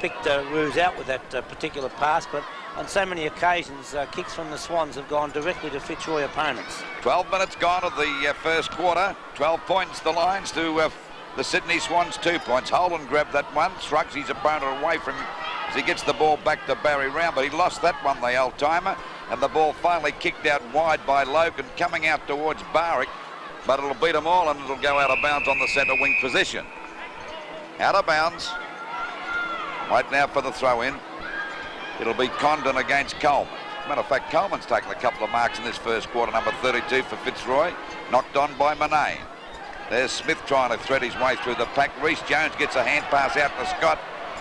picked Roos out with that particular pass, but on so many occasions, kicks from the Swans have gone directly to Fitzroy opponents. 12 minutes gone of the first quarter. 12 points the Lions to the Sydney Swans 2 points. Holden grabbed that one, shrugs his opponent away from him as he gets the ball back to Barry Round, but he lost that one, the old-timer, and the ball finally kicked out wide by Logan, coming out towards Barwick, but it'll beat them all and it'll go out of bounds on the centre wing position. Out of bounds. Right now for the throw-in. It'll be Condon against Coleman. As a matter of fact, Coleman's taken a couple of marks in this first quarter, number 32 for Fitzroy, knocked on by Manane. There's Smith trying to thread his way through the pack. Reece Jones gets a hand pass out to Scott.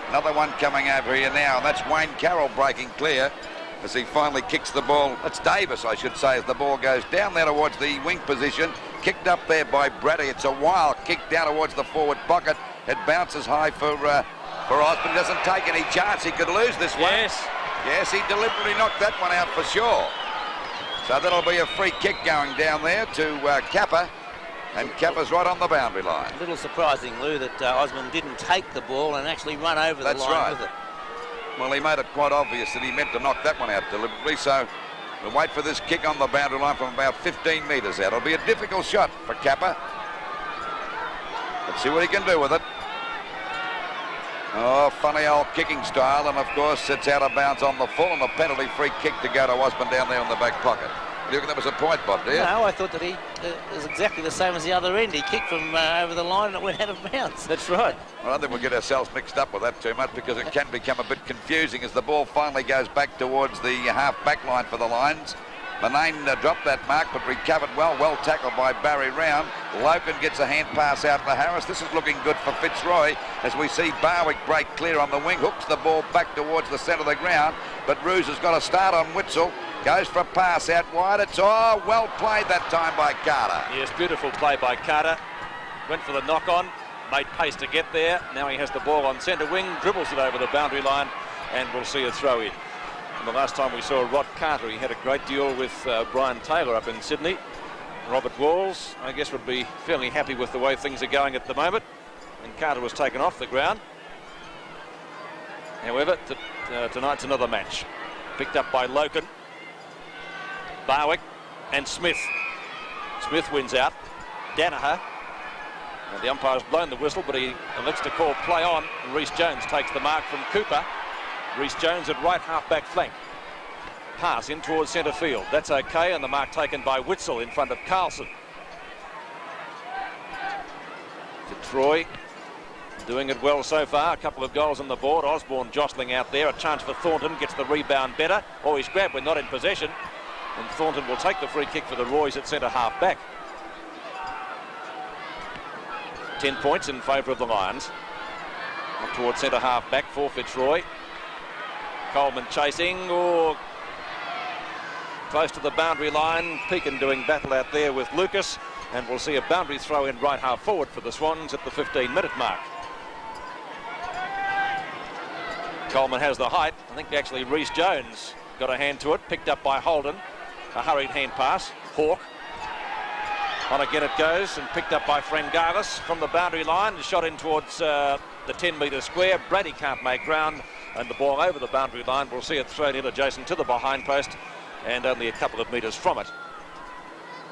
Another one coming over here now, and that's Wayne Carroll breaking clear as he finally kicks the ball. That's Davis, I should say, as the ball goes down there towards the wing position. Kicked up there by Brady. It's a wild kick down towards the forward pocket. It bounces high for Osborne. He doesn't take any chance. He could lose this one. Yes, he deliberately knocked that one out for sure. So that'll be a free kick going down there to Kappa. And Kappa's right on the boundary line. A little surprising, Lou, that Osborne didn't take the ball and actually run over the line with it. Well, he made it quite obvious that he meant to knock that one out deliberately, so we'll wait for this kick on the boundary line from about 15 metres out. It'll be a difficult shot for Kappa. Let's see what he can do with it. Oh, funny old kicking style, and of course it's out of bounds on the full, and a penalty free kick to go to Osborne down there in the back pocket. Do you reckon that was a point, Bob, do you? No, I thought that he was exactly the same as the other end. He kicked from over the line and it went out of bounds. That's right. Well, I don't think we'll get ourselves mixed up with that too much, because it can become a bit confusing as the ball finally goes back towards the half-back line for the Lions. Manane dropped that mark, but recovered well tackled by Barry Round. Logan gets a hand pass out to Harris. This is looking good for Fitzroy as we see Barwick break clear on the wing, hooks the ball back towards the centre of the ground, but Roos has got a start on Witzel. Goes for a pass out wide. It's well played that time by Carter. Yes, beautiful play by Carter. Went for the knock-on, made pace to get there. Now he has the ball on centre wing, dribbles it over the boundary line, and we'll see a throw in. And the last time we saw Rod Carter, he had a great duel with Brian Taylor up in Sydney. Robert Walls, I guess, would be fairly happy with the way things are going at the moment. And Carter was taken off the ground. However, tonight's another match. Picked up by Loken, Barwick and Smith. Smith wins out. Danaher. And the umpire's blown the whistle, but he elects to call play on. And Reece Jones takes the mark from Cooper. Reece Jones at right half-back flank. Pass in towards centre field. That's okay, and the mark taken by Witzel in front of Carlson. Fitzroy doing it well so far. A couple of goals on the board. Osborne jostling out there. A chance for Thornton. Gets the rebound better. Oh, he's grabbed. We're not in possession. And Thornton will take the free kick for the Roys at centre half-back. 10 points in favour of the Lions. Up towards centre half-back for Fitzroy. Coleman chasing, close to the boundary line. Pekin doing battle out there with Lucas, and we'll see a boundary throw in right half forward for the Swans at the 15-minute mark. Coleman has the height. I think actually Reece Jones got a hand to it, picked up by Holden. A hurried hand pass. Hawke. On again it goes, and picked up by Frangalis from the boundary line, and shot in towards the 10-metre square. Brady can't make ground, and the ball over the boundary line. We'll see it thrown in adjacent to the behind post and only a couple of metres from it.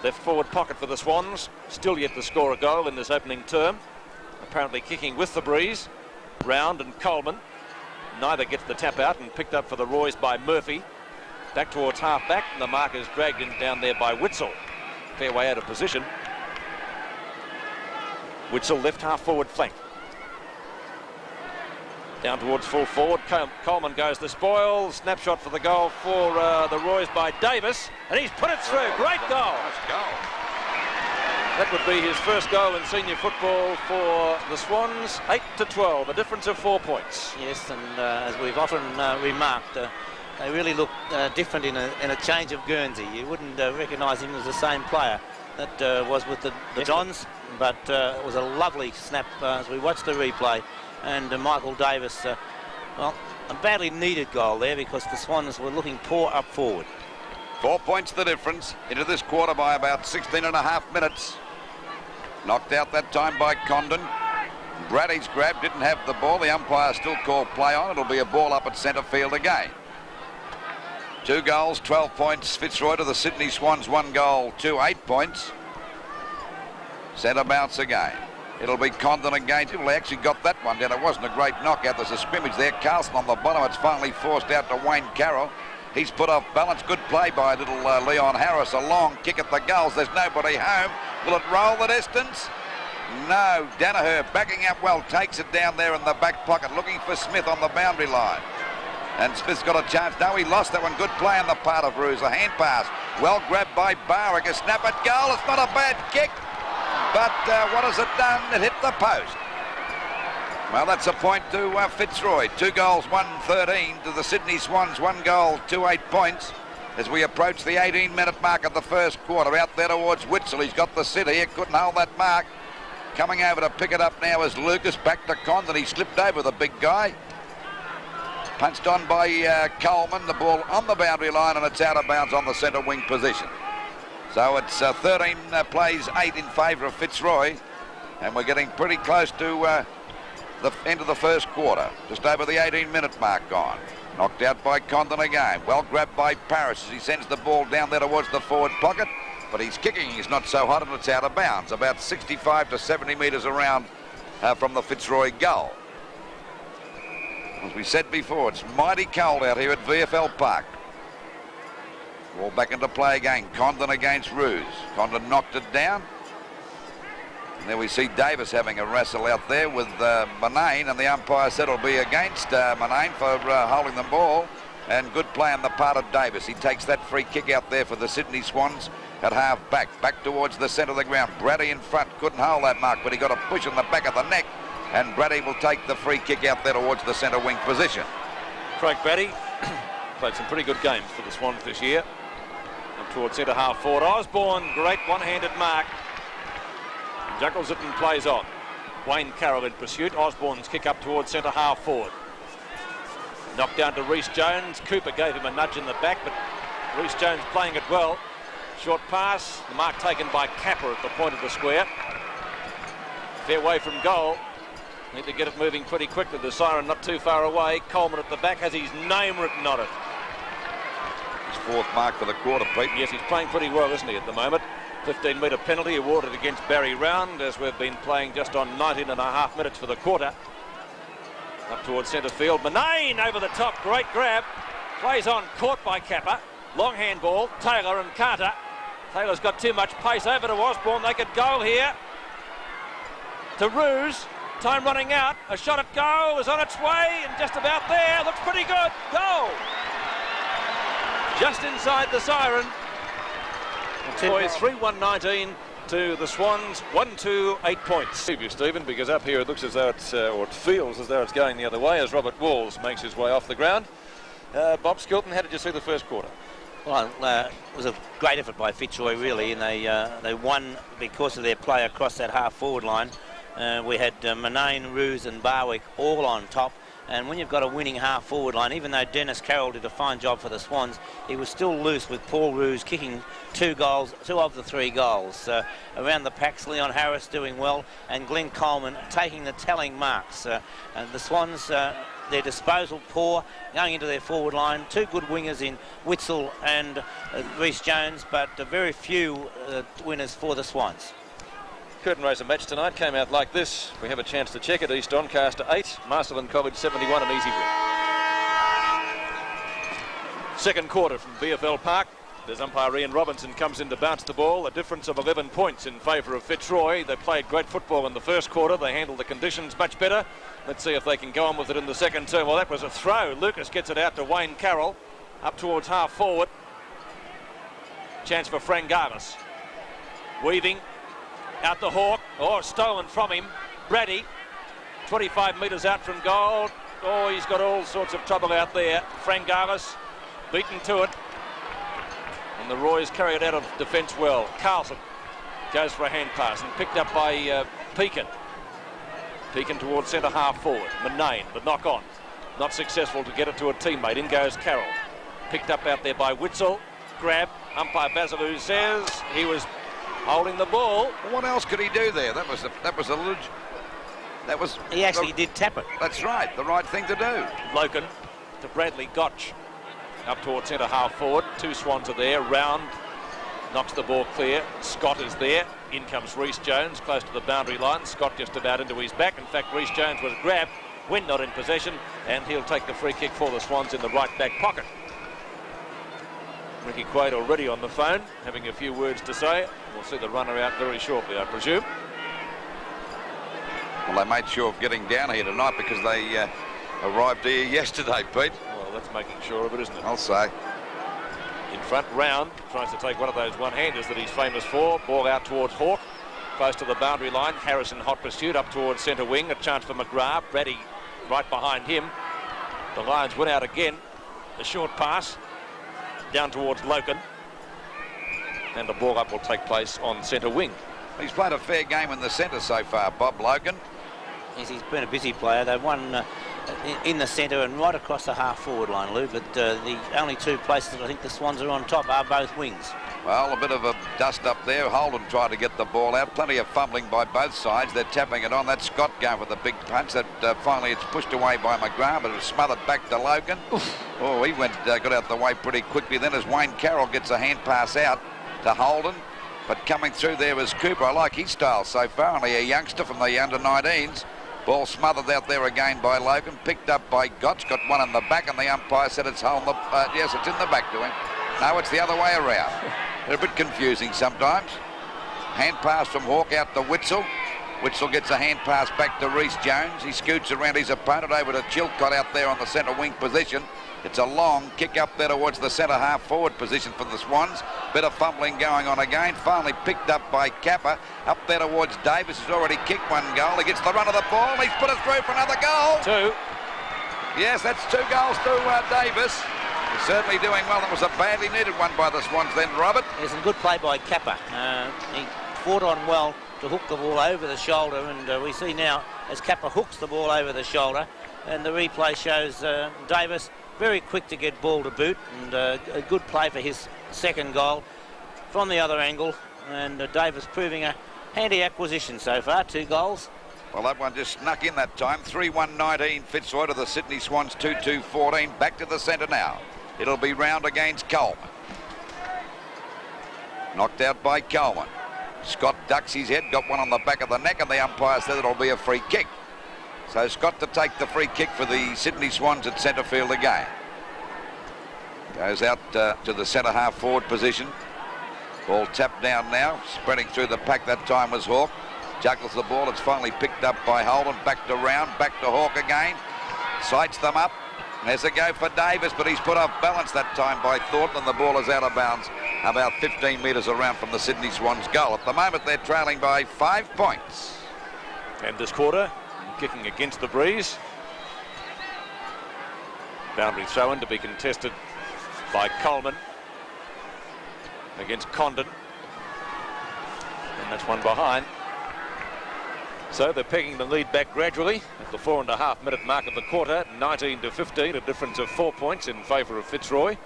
Left forward pocket for the Swans, still yet to score a goal in this opening term. Apparently kicking with the breeze. Round and Coleman. Neither gets the tap out, and picked up for the Roys by Murphy. Back towards half-back, and the mark is dragged in down there by Witzel. Fair way out of position. Witzel left half forward flank. Down towards full forward. Coleman goes the spoil. Snapshot for the goal for the Roys by Davis. And he's put it through. Great goal. Nice goal. That would be his first goal in senior football for the Swans. 8-12, a difference of 4 points. Yes, and as we've often remarked, they really look different in a change of Guernsey. You wouldn't recognise him as the same player that was with the Dons, but it was a lovely snap as we watched the replay. And Michael Davis, well, a badly needed goal there because the Swans were looking poor up forward. 4 points the difference into this quarter by about 16.5 minutes. Knocked out that time by Condon. Brady's grab didn't have the ball. The umpire still called play on. It'll be a ball up at centre field again. 2 goals, 12 points. Fitzroy to the Sydney Swans. 1 goal, 2, 8 points. Centre bounce again. It'll be Condon again. Well, they actually got that one down. It wasn't a great knockout. There's a scrimmage there. Carlson on the bottom. It's finally forced out to Wayne Carroll. He's put off balance. Good play by little Leon Harris. A long kick at the goals. There's nobody home. Will it roll the distance? No. Danaher backing up well. Takes it down there in the back pocket. Looking for Smith on the boundary line. And Smith's got a chance. No, he lost that one. Good play on the part of Roos. A hand pass. Well grabbed by Barwick. A snap at goal. It's not a bad kick. But what has it done? It hit the post. Well, that's a point to Fitzroy. 2 goals, 1-13 to the Sydney Swans. 1 goal, 2, 8 points. As we approach the 18-minute mark of the first quarter. Out there towards Witzel. He's got the sit here. Couldn't hold that mark. Coming over to pick it up now is Lucas. Back to Condon. He slipped over the big guy. Punched on by Coleman. The ball on the boundary line, and it's out of bounds on the centre wing position. So it's 13 plays, 8 in favour of Fitzroy. And we're getting pretty close to the end of the first quarter. Just over the 18-minute mark gone. Knocked out by Condon again. Well grabbed by Paris as he sends the ball down there towards the forward pocket. But he's kicking. He's not so hot, and it's out of bounds. About 65 to 70 metres around from the Fitzroy goal. As we said before, it's mighty cold out here at VFL Park. Ball back into play again. Condon against Roos. Condon knocked it down. And there we see Davis having a wrestle out there with Manane, and the umpire said it'll be against Manane for holding the ball. And good play on the part of Davis. He takes that free kick out there for the Sydney Swans at half back. Back towards the centre of the ground. Brady in front. Couldn't hold that mark, but he got a push in the back of the neck. And Brady will take the free kick out there towards the centre wing position. Craig Brady played some pretty good games for the Swans this year. Up towards centre half forward. Osborne, great one-handed mark. Juggles it and plays on. Wayne Carroll in pursuit. Osborne's kick up towards centre half forward. Knocked down to Rhys Jones. Cooper gave him a nudge in the back, but Rhys Jones playing it well. Short pass. The mark taken by Capper at the point of the square. Fair way from goal. Need to get it moving pretty quickly. The siren not too far away. Coleman at the back has his name written on it. His 4th mark for the quarter, Pete. Yes, he's playing pretty well, isn't he, at the moment? 15-metre penalty awarded against Barry Round, as we've been playing just on 19.5 minutes for the quarter. Up towards centre field. Manane over the top. Great grab. Plays on. Caught by Capper. Long handball. Taylor and Carter. Taylor's got too much pace. Over to Osborne. They could goal here. To Roos. Time running out. A shot at goal is on its way and just about there. Looks pretty good. Goal. Just inside the siren. Boys, 3-1-19 to the Swans. 1-2, 8 points. Stephen, because up here it looks as though it's, or it feels as though it's going the other way as Robert Walls makes his way off the ground. Bob Skilton, how did you see the first quarter? Well, it was a great effort by Fitzroy, really, and they won because of their play across that half-forward line. We had Manane, Roos and Barwick all on top. And when you've got a winning half-forward line, even though Dennis Carroll did a fine job for the Swans, he was still loose with Paul Roos kicking 2 goals, 2 of the 3 goals. Around the packs, Leon Harris doing well, and Glenn Coleman taking the telling marks. And the Swans, their disposal poor, going into their forward line. 2 good wingers in Witzel and Rhys Jones, but very few winners for the Swans. Curtain raiser match tonight came out like this. We have a chance to check it. East Doncaster 8, Masterland College 71, an easy win. Second quarter from VFL Park. There's umpire Ian Robinson comes in to bounce the ball. A difference of 11 points in favour of Fitzroy. They played great football in the first quarter. They handled the conditions much better. Let's see if they can go on with it in the second term. Well, that was a throw. Lucas gets it out to Wayne Carroll. Up towards half forward. Chance for Frangavis. Weaving. Out to Hawke. Oh, stolen from him. Brady, 25 metres out from goal. Oh, he's got all sorts of trouble out there. Frangavis, beaten to it. And the Roy's carry it out of defence well. Carlson goes for a hand pass and picked up by Pekin. Pekin towards centre half forward. Manane, the knock on. Not successful to get it to a teammate. In goes Carroll. Picked up out there by Witzel. Grab. Umpire Basilou says he was holding the ball. What else could he do there? That was a That was... He actually did tap it. That's right, the right thing to do. Logan to Bradley Gotch. Up towards centre half forward. Two Swans are there. Round knocks the ball clear. Scott is there. In comes Rhys Jones, close to the boundary line. Scott just about into his back. In fact, Rhys Jones was grabbed when not in possession, and he'll take the free kick for the Swans in the right back pocket. Ricky Quaid already on the phone, having a few words to say. We'll see the runner out very shortly, I presume. Well, they made sure of getting down here tonight because they arrived here yesterday, Pete. Well, that's making sure of it, isn't it? I'll say. In front, Round tries to take one of those one-handers that he's famous for. Ball out towards Hawke, close to the boundary line. Harrison hot pursuit up towards centre wing. A chance for McGrath. Brady right behind him. The Lions went out again. A short pass down towards Loken. And the ball up will take place on centre wing. He's played a fair game in the centre so far, Bob Logan. Yes, he's been a busy player. They've won in the centre and right across the half-forward line, Lou, but the only two places that I think the Swans are on top are both wings. Well, a bit of a dust up there. Holden tried to get the ball out. Plenty of fumbling by both sides. They're tapping it on. That's Scott going for the big punch. That finally it's pushed away by McGrath, but it was smothered back to Logan. Oh, he got out the way pretty quickly then as Wayne Carroll gets a hand pass out to Holden. But coming through there was Cooper. I like his style so far. Only a youngster from the under-19s. Ball smothered out there again by Logan. Picked up by Gotch. Got one in the back, and the umpire said it's home. Yes, it's in the back to him. No, it's the other way around. They're a bit confusing sometimes. Hand pass from Hawke out to Witzel. Witzel gets a hand pass back to Rhys Jones. He scoots around his opponent over to Chilcott out there on the centre wing position. It's a long kick up there towards the centre half forward position for the Swans. Bit of fumbling going on again. Finally picked up by Kappa. Up there towards Davis, who's already kicked one goal. He gets the run of the ball. He's put it through for another goal. Two. Yes, that's 2 goals to Davis. He's certainly doing well. That was a badly needed one by the Swans then, Robert. There's a good play by Kappa. He fought on well to hook the ball over the shoulder, and we see now as Kappa hooks the ball over the shoulder, and the replay shows Davis very quick to get ball to boot, and a good play for his second goal from the other angle, and Davis proving a handy acquisition so far, 2 goals. Well, that one just snuck in that time. 3-1-19 Fitzroy to the Sydney Swans 2-2-14. Back to the centre now. It'll be Round against Coleman. Knocked out by Coleman. Scott ducks his head, got one on the back of the neck, and the umpire said it'll be a free kick. So Scott to take the free kick for the Sydney Swans at centre field again. Goes out to the centre half forward position. Ball tapped down now. Spreading through the pack that time was Hawke. Juggles the ball. It's finally picked up by Holden. Back to Round. Back to Hawke again. Sights them up. There's a go for Davis, but he's put off balance that time by Thornton, and the ball is out of bounds about 15 metres around from the Sydney Swans goal. At the moment, they're trailing by 5 points. And this quarter, kicking against the breeze. Boundary throw-in to be contested by Coleman against Condon. And that's one behind. So they're pegging the lead back gradually at the 4.5 minute mark of the quarter. 19-15, a difference of 4 points in favour of Fitzroy.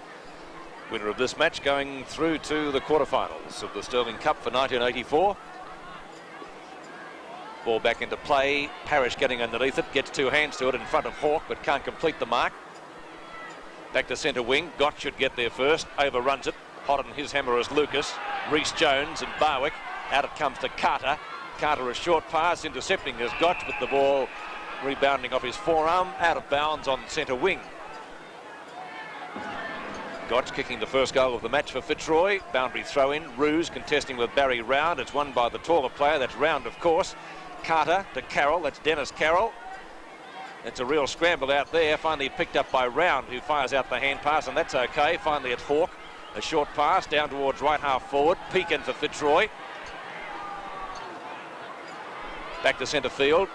Winner of this match going through to the quarterfinals of the Sterling Cup for 1984. Ball back into play. Parrish getting underneath it, gets 2 hands to it in front of Hawke, but can't complete the mark. Back to centre wing. Gott should get there first. Overruns it. Hot on his hammer is Lucas. Rhys Jones and Barwick. Out it comes to Carter. Carter a short pass, intercepting his Gott, with the ball rebounding off his forearm, out of bounds on centre wing. Gott kicking the first goal of the match for Fitzroy. Boundary throw-in. Ruse contesting with Barry Round. It's won by the taller player. That's Round, of course. Carter to Carroll. That's Dennis Carroll. It's a real scramble out there. Finally picked up by Round, who fires out the hand pass, and that's okay. Finally it's Hawke. A short pass down towards right half forward. Peek in for Fitzroy. Back to centre field.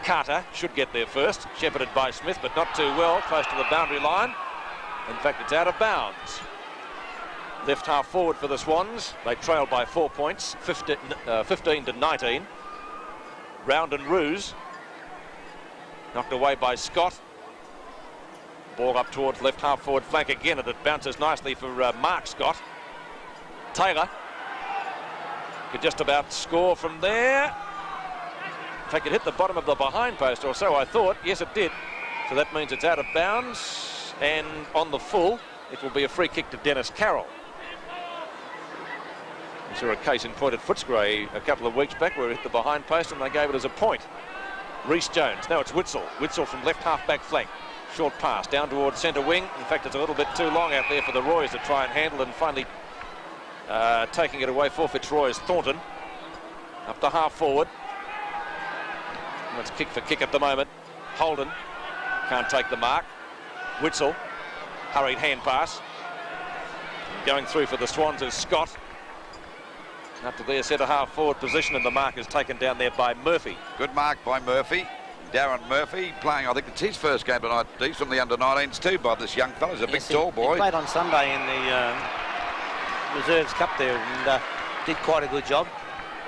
Carter should get there first. Shepherded by Smith, but not too well. Close to the boundary line. In fact, it's out of bounds. Left half forward for the Swans. They trail by 4 points, 15-19. Round and Ruse. Knocked away by Scott. Ball up towards left half forward flank again, and it bounces nicely for Mark Scott. Taylor could just about score from there. In fact, it hit the bottom of the behind post, or so I thought. Yes, it did. So that means it's out of bounds, and on the full, it will be a free kick to Dennis Carroll. We saw a case in point at Fitzroy a couple of weeks back where it hit the behind post and they gave it as a point. Reece Jones. Now it's Witzel. Witzel from left half-back flank. Short pass down towards centre wing. In fact, it's a little bit too long out there for the Roys to try and handle, and finally taking it away for Fitzroy is Thornton. Up to half forward. And it's kick for kick at the moment. Holden can't take the mark. Witzel. Hurried hand pass. And going through for the Swans is Scott. Up to their centre half forward position, and the mark is taken down there by Murphy. Good mark by Murphy. Darren Murphy playing, I think it's his first game tonight. He's from the under-19s too, Bob. This young fella's a big tall boy. He played on Sunday in the Reserves Cup there and did quite a good job.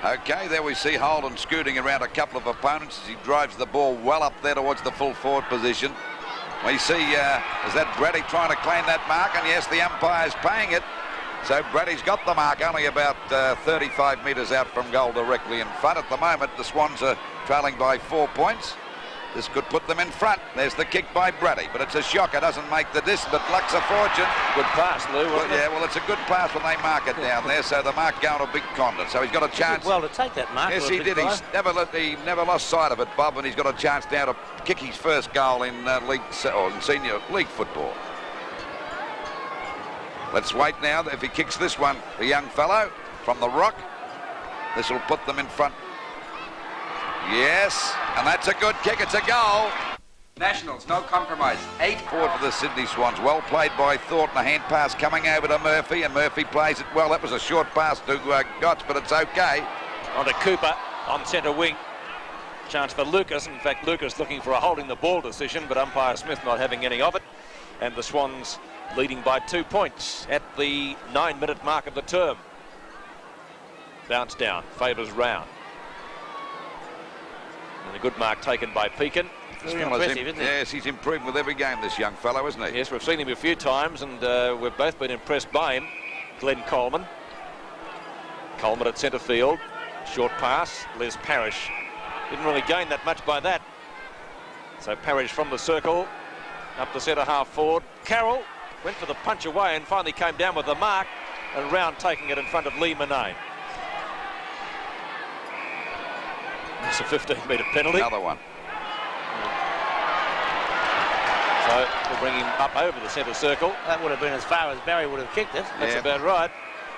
Okay, there we see Holden scooting around a couple of opponents as he drives the ball well up there towards the full forward position. We see, is that Brady trying to claim that mark? And yes, the umpire's paying it. So Brady's got the mark, only about 35 metres out from goal, directly in front. At the moment, the Swans are trailing by 4 points. This could put them in front. There's the kick by Brady, but it's a shocker. Doesn't make the distance, but luck's a fortune. Good pass, Lou, wasn't it? Yeah, well, it's a good pass when they mark it down there, so the mark going to Big Condon. So he's got a chance. Well, to take that mark. Yes, he did. He never lost sight of it, Bob, and he's got a chance now to kick his first goal in in senior league football. Let's wait now. If he kicks this one, the young fellow from the rock, this will put them in front. Yes, and that's a good kick. It's a goal. Nationals, no compromise. 8 forward for the Sydney Swans. Well played by Thornton. A hand pass coming over to Murphy, and Murphy plays it well. That was a short pass to Gotts, but it's okay. On to Cooper on centre wing. Chance for Lucas. In fact, Lucas looking for a holding the ball decision, but umpire Smith not having any of it. And the Swans leading by 2 points at the 9-minute mark of the term. Bounce down, favours round. And a good mark taken by Pekin. Very impressive, isn't it? Yes, he's improved with every game, this young fellow, isn't he? Yes, we've seen him a few times, and we've both been impressed by him. Glenn Coleman. Coleman at centre field. Short pass. Les Parrish didn't really gain that much by that. So Parrish from the circle up the centre half forward. Carroll went for the punch away and finally came down with the mark, and Round taking it in front of Lee Manane. It's a 15-metre penalty. Another one. So we'll bring him up over the centre circle. That would have been as far as Barry would have kicked it. That's about right.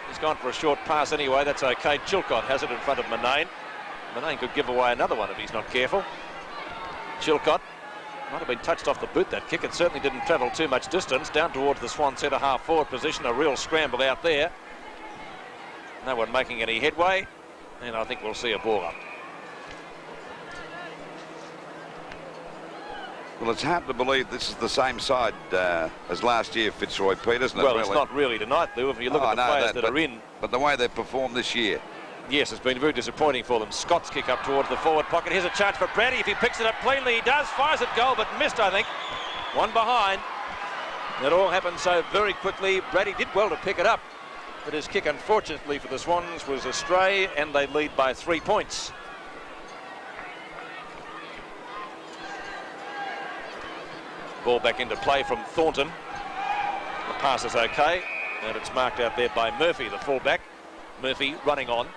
He's gone for a short pass anyway. That's okay. Chilcott has it in front of Manane. Manane could give away another one if he's not careful. Chilcott might have been touched off the boot, that kick. It certainly didn't travel too much distance. Down towards the Swan centre half forward position. A real scramble out there. No one making any headway. And I think we'll see a ball up. Well, it's hard to believe this is the same side as last year, Fitzroy, Pete, isn't it? Well, really? it's not really tonight, Lou, if you look at the players that are in. But the way they've performed this year. Yes, it's been very disappointing for them. Scott's kick up towards the forward pocket. Here's a chance for Brady. If he picks it up cleanly, he does. Fires at goal, but missed, I think. One behind. It all happened so very quickly. Brady did well to pick it up, but his kick, unfortunately for the Swans, was astray, and they lead by 3 points. Ball back into play from Thornton. The pass is okay, and it's marked out there by Murphy, the fullback. Murphy running on.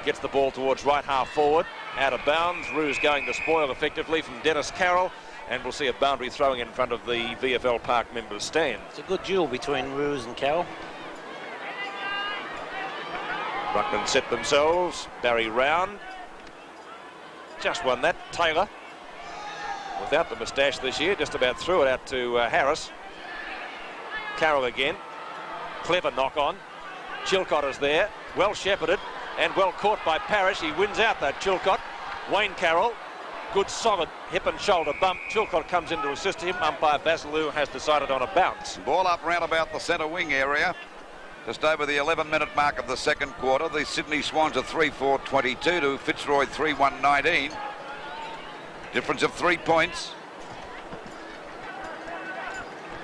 Gets the ball towards right half forward. Out of bounds. Roos going to spoil effectively from Dennis Carroll. And we'll see a boundary throwing in front of the VFL Park members' stand. It's a good duel between Roos and Carroll. Ruckman set themselves. Barry Round. Just won that. Taylor, without the moustache this year, just about threw it out to Harris. Carroll again. Clever knock on. Chilcott is there. Well shepherded and well caught by Parrish. He wins out that Chilcott. Wayne Carroll. Good solid hip and shoulder bump. Chilcott comes in to assist him. Umpire Basilou has decided on a bounce. Ball up round about the centre wing area. Just over the 11-minute mark of the second quarter. The Sydney Swans are 3-4-22 to Fitzroy 3-1-19. Difference of 3 points.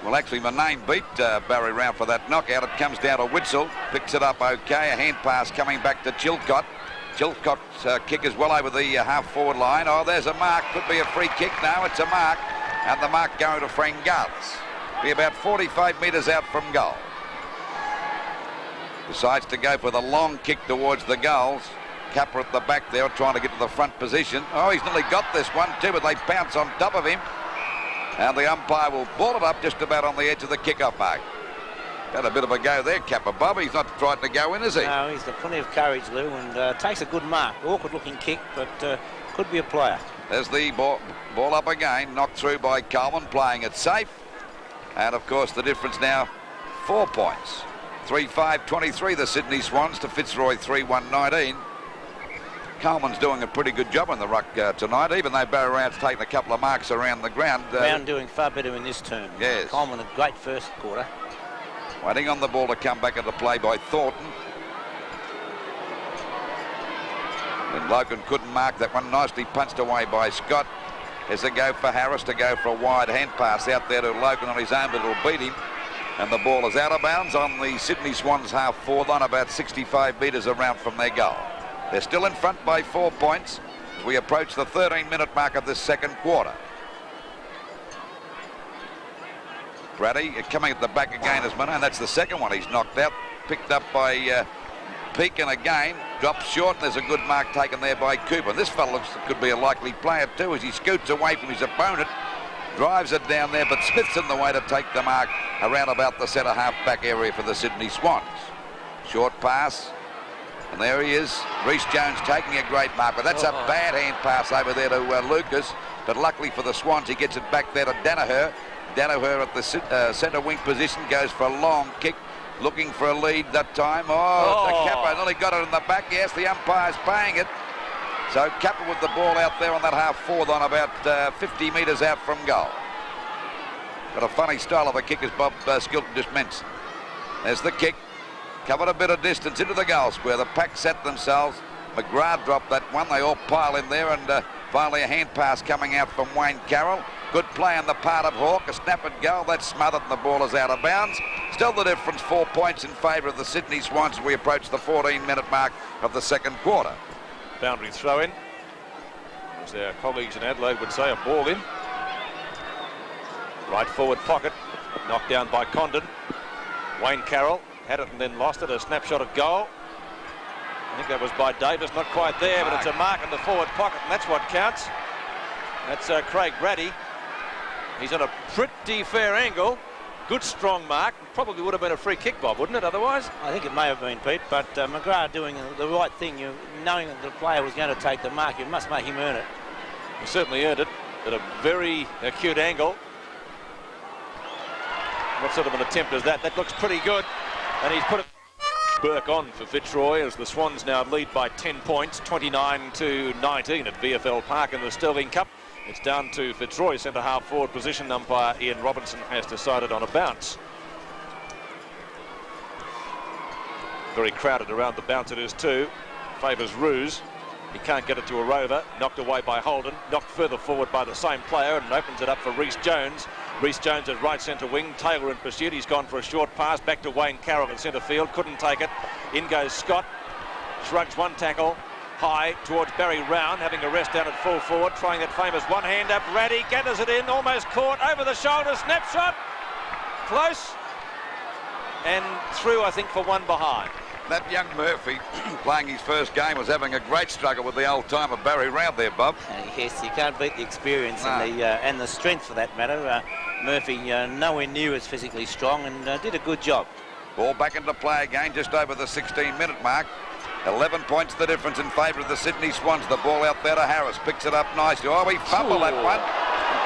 Well, actually, Manane beat Barry Round for that knockout. It comes down to Witzel. Picks it up okay. A hand pass coming back to Chilcott. Chilcott's kick is well over the half-forward line. Oh, there's a mark. Could be a free kick. No, it's a mark. And the mark going to Frank Gulls. Be about 45 metres out from goal. Decides to go for the long kick towards the goals. Capper at the back there trying to get to the front position. Oh, he's nearly got this one too, but they bounce on top of him. And the umpire will ball it up just about on the edge of the kick-off mark. Had a bit of a go there, Capper, Bob. He's not trying to go in, is he? No, he's got plenty of courage, Lou, and takes a good mark. Awkward-looking kick, but could be a player. There's the ball up again, knocked through by Coleman, playing it safe. And, of course, the difference now, 4 points. 3-5-23, the Sydney Swans to Fitzroy 3-1-19. Coleman's doing a pretty good job in the ruck tonight, even though Barrow-Round's taken a couple of marks around the ground. Brown doing far better in this term. Yes. Coleman a great first quarter. Waiting on the ball to come back into play by Thornton. And Logan couldn't mark that one. Nicely punched away by Scott. There's a go for Harris to go for a wide hand pass out there to Logan on his own, but it'll beat him. And the ball is out of bounds on the Sydney Swans half-forward line, about 65 metres around from their goal. They're still in front by 4 points as we approach the 13-minute mark of this second quarter. Brady coming at the back again as Mano, and that's the second one he's knocked out. Picked up by Pekin again. Drops short, and there's a good mark taken there by Cooper. This fellow looks could be a likely player too as he scoots away from his opponent. Drives it down there, but Smith's in the way to take the mark around about the centre half-back area for the Sydney Swans. Short pass, and there he is. Reece Jones taking a great mark, but that's a bad hand pass over there to Lucas. But luckily for the Swans, he gets it back there to Danaher. Danaher at the centre wing position goes for a long kick, looking for a lead that time. The Capper nearly got it in the back. Yes, the umpire's paying it. So Capper with the ball out there on that half-forward on about 50 metres out from goal. Got a funny style of a kick, as Bob Skilton just mentioned. There's the kick. Covered a bit of distance into the goal square. The pack set themselves. McGrath dropped that one. They all pile in there, and finally a hand pass coming out from Wayne Carroll. Good play on the part of Hawke. A snap and goal. That's smothered, and the ball is out of bounds. Still the difference, 4 points in favour of the Sydney Swans as we approach the 14-minute mark of the second quarter. Boundary throw in, as our colleagues in Adelaide would say, a ball in. Right forward pocket, knocked down by Condon. Wayne Carroll had it and then lost it. A snapshot of goal. I think that was by Davis, not quite there, but it's a mark in the forward pocket, and that's what counts. That's Craig Brady. He's on a pretty fair angle. Good strong mark. Probably would have been a free kick, Bob, wouldn't it, otherwise? I think it may have been, Pete, but McGrath doing the right thing. Knowing that the player was going to take the mark, you must make him earn it. He certainly earned it at a very acute angle. What sort of an attempt is that? That looks pretty good. And he's put it Burke on for Fitzroy as the Swans now lead by 10 points, 29-19 at VFL Park in the Sterling Cup. It's down to Fitzroy, centre half forward position. Umpire Ian Robinson has decided on a bounce. Very crowded around the bounce it is too. Favours Roos. He can't get it to a rover. Knocked away by Holden. Knocked further forward by the same player and opens it up for Reece Jones. Reece Jones at right centre wing. Taylor in pursuit. He's gone for a short pass. Back to Wayne Carroll at centre field. Couldn't take it. In goes Scott. Shrugs one tackle. High towards Barry Round, having a rest down at full forward, trying that famous one-hander. Brady gathers it in, almost caught, over the shoulder, snapshot, close, and through, I think, for one behind. That young Murphy, playing his first game, was having a great struggle with the old-timer Barry Round there, Bob. Yes, you can't beat the experience and the strength, for that matter. Murphy nowhere near as physically strong and did a good job. Ball back into play again, just over the 16-minute mark. 11 points the difference in favour of the Sydney Swans. The ball out there to Harris. Picks it up nicely. Oh, he fumbled that one.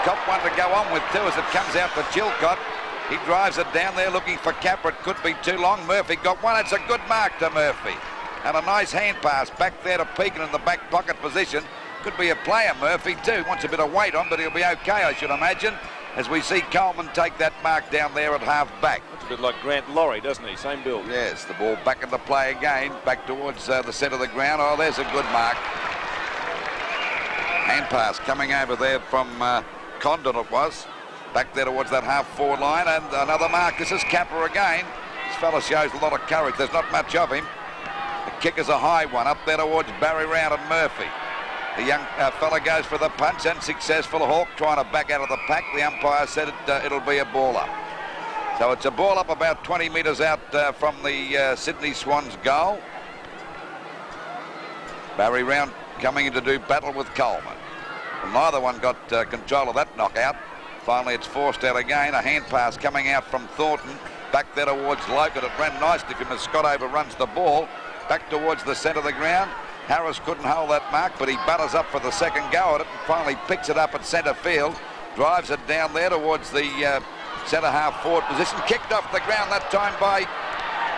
Cop one to go on with too as it comes out to Chilcott. He drives it down there looking for Capper. It could be too long. Murphy got one. It's a good mark to Murphy. And a nice hand pass back there to Pekin in the back pocket position. Could be a player, Murphy, too. Wants a bit of weight on, but he'll be okay, I should imagine, as we see Coleman take that mark down there at half-back. Looks a bit like Grant Laurie, doesn't he? Same build. Yes, the ball back into play again, back towards the centre of the ground. Oh, there's a good mark. Hand pass coming over there from Condon, it was. Back there towards that half-forward line, and another mark. This is Capper again. This fella shows a lot of courage. There's not much of him. The kick is a high one up there towards Barry Round and Murphy. The young fella goes for the punch and successful. Hawke trying to back out of the pack. The umpire said it'll be a ball up. So it's a ball up about 20 metres out from the Sydney Swans goal. Barry Round coming in to do battle with Coleman. Well, neither one got control of that knockout. Finally it's forced out again. A hand pass coming out from Thornton. Back there towards Logan. It ran nicely from as Scott overruns the ball. Back towards the centre of the ground. Harris couldn't hold that mark, but he butters up for the second go at it and finally picks it up at centre field. Drives it down there towards the centre half forward position. Kicked off the ground that time by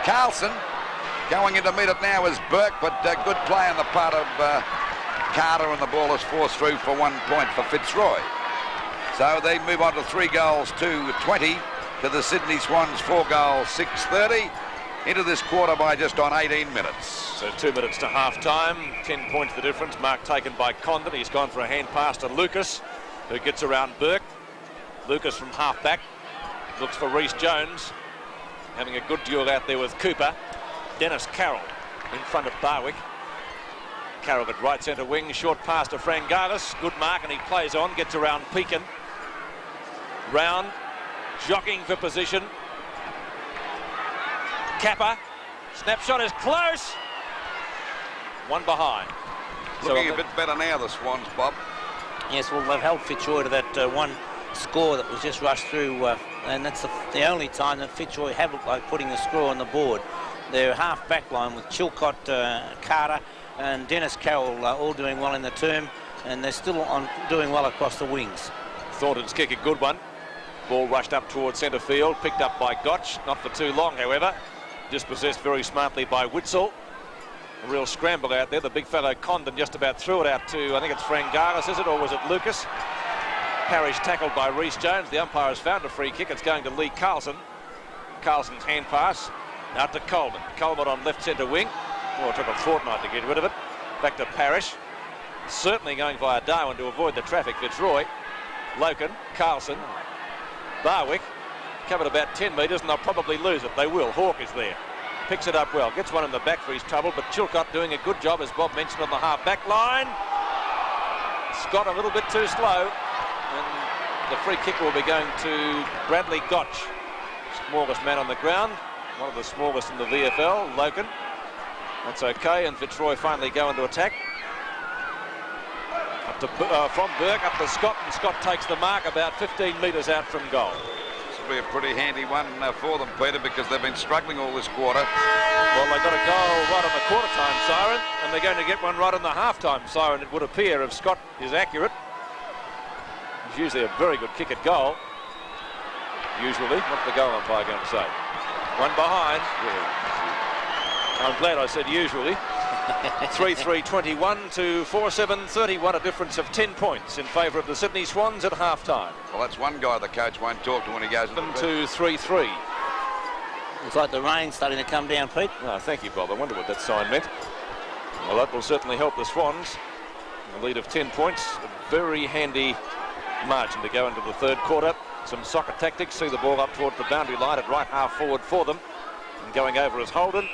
Carlson. Going in to meet it now is Burke, but good play on the part of Carter, and the ball is forced through for 1 point for Fitzroy. So they move on to 3 goals to 20 to the Sydney Swans 4 goals 6-30 into this quarter by just on 18 minutes. So 2 minutes to half-time, 10 points the difference. Mark taken by Condon. He's gone for a hand pass to Lucas, who gets around Burke. Lucas from half-back looks for Rhys Jones, having a good duel out there with Cooper. Dennis Carroll in front of Barwick. Carroll at right centre wing, short pass to Frangalis. Good mark, and he plays on, gets around Pekin. Round, jockeying for position. Kappa, snapshot is close. One behind. Looking a bit better now, the Swans, Bob. Yes, well, they've held Fitzroy to that one score that was just rushed through, and that's the only time that Fitzroy have looked like putting a score on the board. Their half-back line with Chilcott, Carter and Dennis Carroll all doing well in the term, and they're still doing well across the wings. Thornton's kick, a good one. Ball rushed up towards centre field, picked up by Gotch, not for too long, however. Dispossessed very smartly by Witzel. A real scramble out there. The big fellow Condon just about threw it out to, I think it's Frangalis, is it, or was it Lucas? Parrish tackled by Rhys Jones. The umpire has found a free kick. It's going to Lee Carlson. Carlson's hand pass out to Coleman. Coleman on left centre wing. Oh, it took a fortnight to get rid of it. Back to Parrish. Certainly going via Darwin to avoid the traffic. Fitzroy, Loken, Carlson, Barwick. Covered about 10 metres, and they'll probably lose it. They will. Hawke is there. Picks it up well. Gets one in the back for his trouble, but Chilcott doing a good job, as Bob mentioned, on the half-back line. Scott a little bit too slow, and the free kick will be going to Bradley Gotch. Smallest man on the ground. One of the smallest in the VFL, Loken. That's okay, and Fitzroy finally go into attack. Up to, from Burke up to Scott, and Scott takes the mark about 15 metres out from goal. This will be a pretty handy one for them, Peter, because they've been struggling all this quarter. Well, they got a goal right on the quarter-time siren, and they're going to get one right on the half-time siren, it would appear, if Scott is accurate. He's usually a very good kick at goal. Usually, what the goal umpire going to say? One behind. I'm glad I said usually. 3-3-21 to 4-7-31, a difference of 10 points in favour of the Sydney Swans at half-time. Well, that's one guy the coach won't talk to when he goes into the 3-3. Looks like the rain's starting to come down, Pete. Oh, thank you, Bob. I wonder what that sign meant. Well, that will certainly help the Swans. A lead of 10 points. A very handy margin to go into the third quarter. Some soccer tactics. See the ball up towards the boundary line at right half forward for them. And going over is Holden.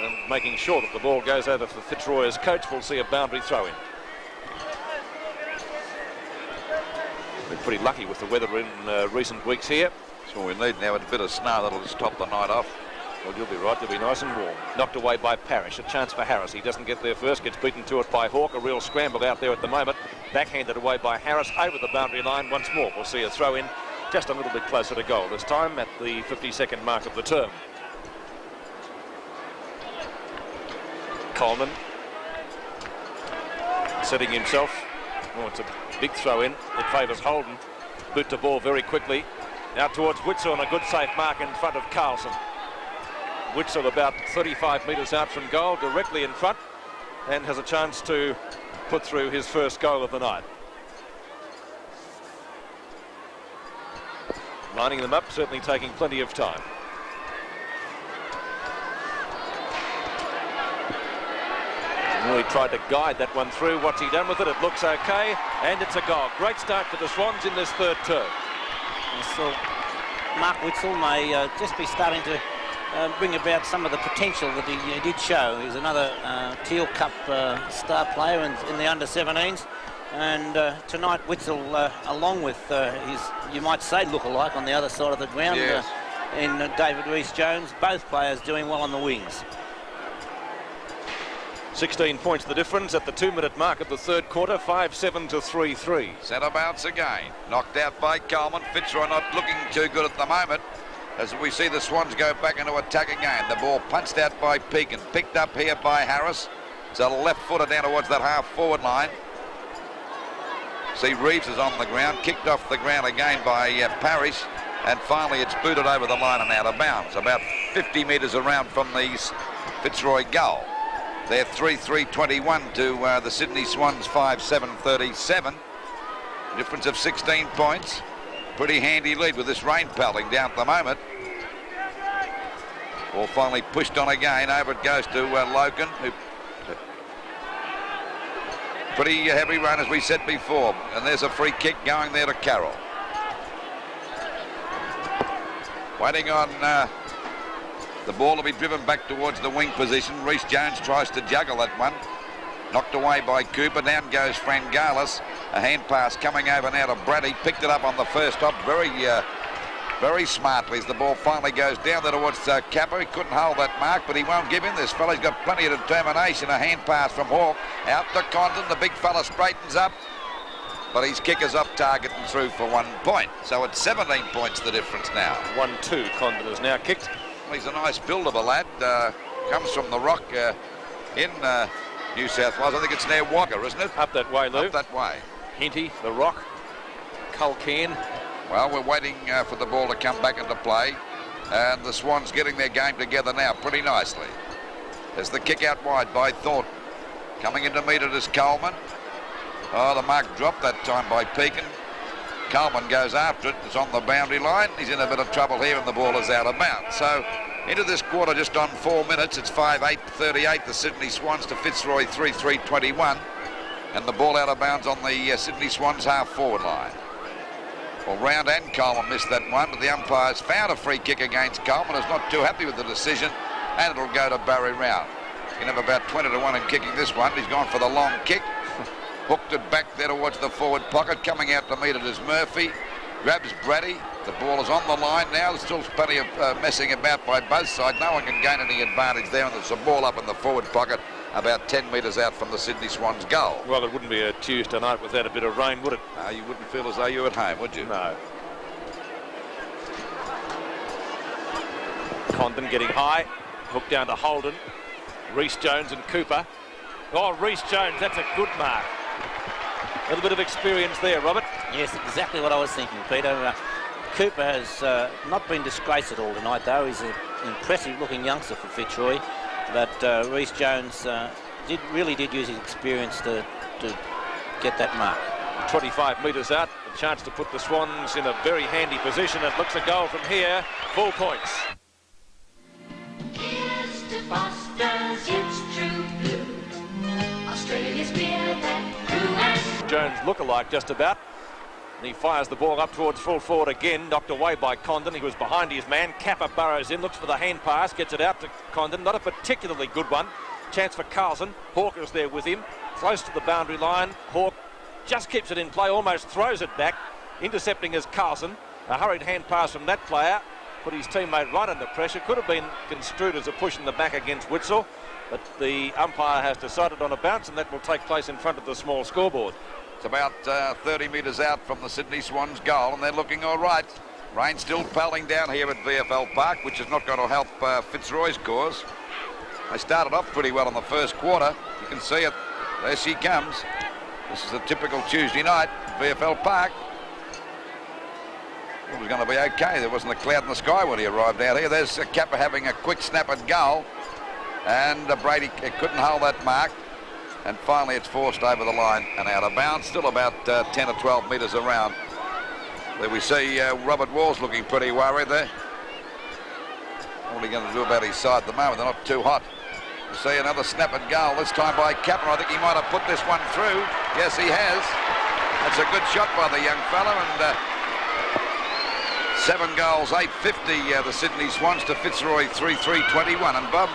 And making sure that the ball goes over for Fitzroy as coach. We'll see a boundary throw in. Been pretty lucky with the weather in recent weeks here. That's what we need now. It's a bit of snow that'll just top the night off. Well, you'll be right. They'll be nice and warm. Knocked away by Parrish. A chance for Harris. He doesn't get there first. Gets beaten to it by Hawke. A real scramble out there at the moment. Backhanded away by Harris over the boundary line once more. We'll see a throw in just a little bit closer to goal this time at the 52nd mark of the term. Coleman setting himself. Oh, it's a big throw in. It favours Holden. Boot the ball very quickly. Now towards Witzel, and a good safe mark in front of Carlson. Witzel about 35 metres out from goal, directly in front, and has a chance to put through his first goal of the night. Lining them up, certainly taking plenty of time. Really tried to guide that one through. What's he done with it? It looks okay, and it's a goal. Great start for the Swans in this third term. So Mark Witzel may just be starting to bring about some of the potential that he did show. He's another Teal Cup star player in the under-17s. And tonight, Witzel, along with his, you might say, look-alike on the other side of the ground, yes, in David Rhys-Jones, both players doing well on the wings. 16 points the difference at the 2-minute mark of the third quarter, 5-7 to 3-3. Centre bounce again. Knocked out by Coleman. Fitzroy not looking too good at the moment as we see the Swans go back into attack again. The ball punched out by Pekin. Picked up here by Harris. It's a left footer down towards that half-forward line. See Reeves is on the ground. Kicked off the ground again by Parrish. And finally it's booted over the line and out of bounds. About 50 metres around from the Fitzroy goal. They're 3-3-21 to the Sydney Swans 5-7-37. Difference of 16 points. Pretty handy lead with this rain pelting down at the moment. Ball finally pushed on again. Over it goes to Loken. Pretty heavy run as we said before. And there's a free kick going there to Carroll. Waiting on the ball to be driven back towards the wing position. Rhys-Jones tries to juggle that one. Knocked away by Cooper. Down goes Frangalis. A hand pass coming over now to Brady. Picked it up on the first hop very smartly as the ball finally goes down there towards Capper. He couldn't hold that mark, but he won't give in. This fella's got plenty of determination. A hand pass from Hawke. Out to Condon. The big fella straightens up. But his kicker's up target and through for 1 point. So it's 17 points the difference now. 1-2. Condon has now kicked. He's a nice build of a lad. Comes from the Rock in New South Wales. I think it's near Wagga, isn't it? Up that way, Lou. Up that way. Hinty, the Rock, Culcairn. Well, we're waiting for the ball to come back into play. And the Swans getting their game together now pretty nicely. There's the kick out wide by Thornton. Coming in to meet it is Coleman. Oh, the mark dropped that time by Pekin. Coleman goes after it. It's on the boundary line. He's in a bit of trouble here and the ball is out of bounds. So into this quarter just on 4 minutes. It's 5-8-38. The Sydney Swans to Fitzroy 3-3-21. And the ball out of bounds on the Sydney Swans half-forward line. Well, Round and Coleman missed that one, but the umpires found a free kick against Coleman. Is not too happy with the decision, and it'll go to Barry Round. He can have about 20 to 1 in kicking this one. He's gone for the long kick. Hooked it back there towards the forward pocket. Coming out to meet it is Murphy. Grabs Brady. The ball is on the line now. There's still plenty of messing about by both sides. No one can gain any advantage there, and there's a ball up in the forward pocket about 10 metres out from the Sydney Swans goal. Well, it wouldn't be a Tuesday night without a bit of rain, would it? No, you wouldn't feel as though you were at home, would you? No. Condon getting high. Hooked down to Holden. Rhys-Jones and Cooper. Oh, Rhys-Jones, that's a good mark. A little bit of experience there, Robert. Yes, exactly what I was thinking, Peter. Cooper has not been disgraced at all tonight, though. He's an impressive-looking youngster for Fitzroy. But Rhys-Jones really did use his experience to get that mark. 25 metres out, a chance to put the Swans in a very handy position. It looks a goal from here, 4 points. Here's to Foster's, it's true blue. Australia's beer that grew and Jones look-alike just about. And he fires the ball up towards full forward again, knocked away by Condon. He was behind his man. Capper burrows in, looks for the hand pass, gets it out to Condon. Not a particularly good one. Chance for Carlson. Hawke is there with him, close to the boundary line. Hawke just keeps it in play, almost throws it back. Intercepting is Carlson. A hurried hand pass from that player put his teammate right under pressure. Could have been construed as a push in the back against Witzel, but the umpire has decided on a bounce, and that will take place in front of the small scoreboard. It's about 30 metres out from the Sydney Swans goal, and they're looking all right. Rain still pelting down here at VFL Park, which is not going to help Fitzroy's cause. They started off pretty well in the first quarter. You can see it. There she comes. This is a typical Tuesday night at VFL Park. It was going to be okay. There wasn't a cloud in the sky when he arrived out here. There's Capper having a quick snap at goal, and Brady couldn't hold that mark. And finally it's forced over the line and out of bounds. Still about 10 or 12 metres around. There we see Robert Walls looking pretty worried there. What are you going to do about his side at the moment? They're not too hot. We see another snap at goal, this time by Capper. I think he might have put this one through. Yes, he has. That's a good shot by the young fella, and 7 goals, 850, the Sydney Swans to Fitzroy 3-3-21. And Bob,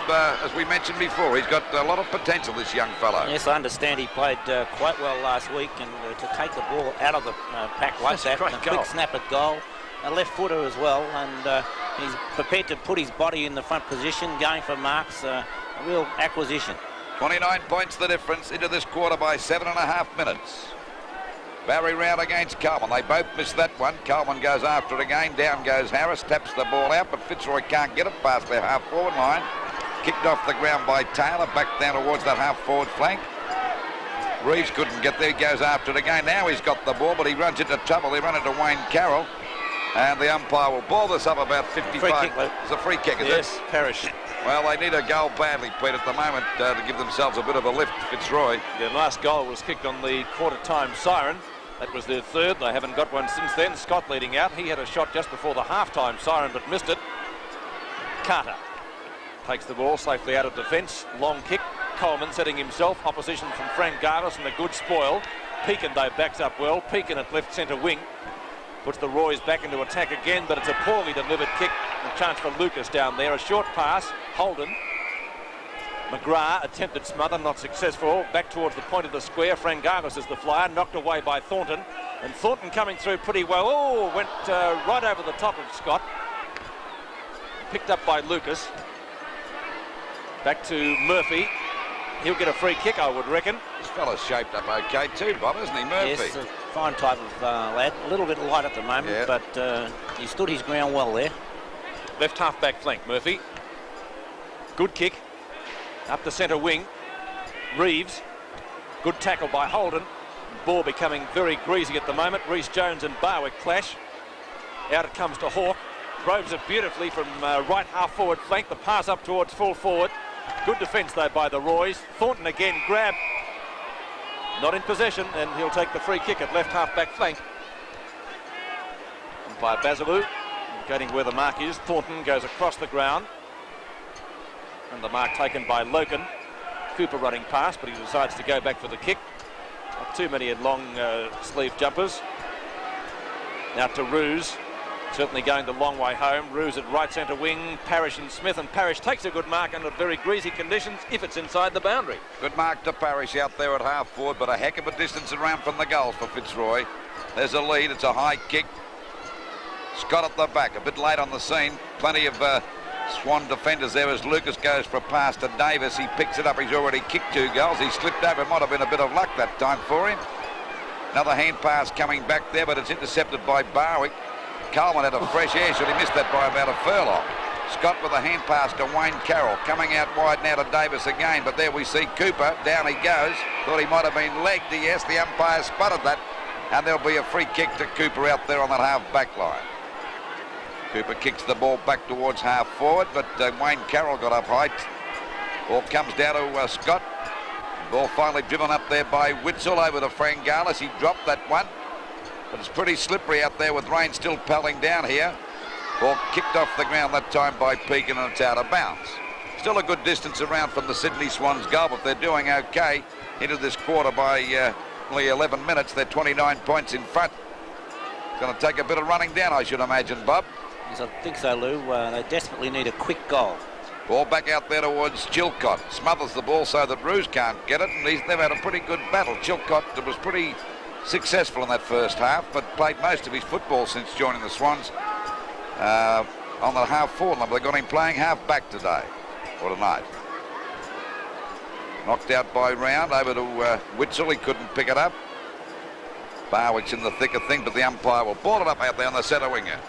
as we mentioned before, he's got a lot of potential, this young fellow. Yes, I understand he played quite well last week, and to take the ball out of the pack like that, and a quick snap at goal, a left footer as well, and he's prepared to put his body in the front position, going for marks, a real acquisition. 29 points the difference into this quarter by 7.5 minutes. Barry round against Coleman. They both missed that one. Coleman goes after it again. Down goes Harris. Taps the ball out, but Fitzroy can't get it past their half-forward line. Kicked off the ground by Taylor. Back down towards that half-forward flank. Reeves couldn't get there. He goes after it again. Now he's got the ball, but he runs into trouble. They run into Wayne Carroll. And the umpire will ball this up about 55. It's a free kick, is it? Yes, Parrish. Well, they need a goal badly, Pete, at the moment to give themselves a bit of a lift, Fitzroy. The last goal was kicked on the quarter-time siren. That was their third. They haven't got one since then. Scott leading out. He had a shot just before the half-time siren, but missed it. Carter takes the ball safely out of defence. Long kick. Coleman setting himself. Opposition from Frank Garvis and a good spoil. Pekin, though, backs up well. Pekin at left centre wing. Puts the Roys back into attack again, but it's a poorly delivered kick. A chance for Lucas down there. A short pass. Holden. McGrath attempted smother, not successful. Back towards the point of the square. Frank Garvis is the flyer. Knocked away by Thornton. And Thornton coming through pretty well. Oh, went right over the top of Scott. Picked up by Lucas. Back to Murphy. He'll get a free kick, I would reckon. This fella's shaped up okay too, Bob, isn't he, Murphy? Yes, a fine type of lad. A little bit light at the moment, yeah, but he stood his ground well there. Left half-back flank, Murphy. Good kick. Up the centre wing. Reeves. Good tackle by Holden. Ball becoming very greasy at the moment. Rhys Jones and Barwick clash. Out it comes to Hawke. Probes it beautifully from right half-forward flank. The pass up towards full forward. Good defence, though, by the Roys. Thornton again grab. Not in possession, and he'll take the free kick at left half-back flank. And by Basilou, getting where the mark is. Thornton goes across the ground. And the mark taken by Loken. Cooper running past, but he decides to go back for the kick. Not too many long sleeve jumpers. Now to Roos. Certainly going the long way home. Roos at right centre wing. Parrish and Smith, and Parrish takes a good mark under very greasy conditions if it's inside the boundary. Good mark to Parrish out there at half forward, but a heck of a distance around from the goals for Fitzroy. There's a lead. It's a high kick. Scott at the back, a bit late on the scene. Plenty of Swan defenders there as Lucas goes for a pass to Davis. He picks it up. He's already kicked 2 goals. He slipped over. Might have been a bit of luck that time for him. Another hand pass coming back there, but it's intercepted by Barwick. Coleman had a fresh air shot. He missed that by about a furlong. Scott with a hand pass to Wayne Carroll. Coming out wide now to Davis again. But there we see Cooper. Down he goes. Thought he might have been legged. Yes, the umpire spotted that. And there'll be a free kick to Cooper out there on that half-back line. Cooper kicks the ball back towards half-forward, but Wayne Carroll got up high. Ball comes down to Scott. Ball finally driven up there by Witzel over to Frangalis. He dropped that one. But it's pretty slippery out there with rain still pelting down here. Ball kicked off the ground that time by Pekin, and it's out of bounds. Still a good distance around from the Sydney Swans goal, but they're doing okay into this quarter by only 11 minutes. They're 29 points in front. It's going to take a bit of running down, I should imagine, Bob. Yes, I think so, Lou. They desperately need a quick goal. Ball back out there towards Chilcott. Smothers the ball so that Roos can't get it, and they've had a pretty good battle. Chilcott was pretty successful in that first half, but played most of his football since joining the Swans on the half-forward number. They got him playing half-back today, or tonight. Knocked out by Round, over to Witzel. He couldn't pick it up. Barwick's in the thick of things, but the umpire will ball it up out there on the centre winger.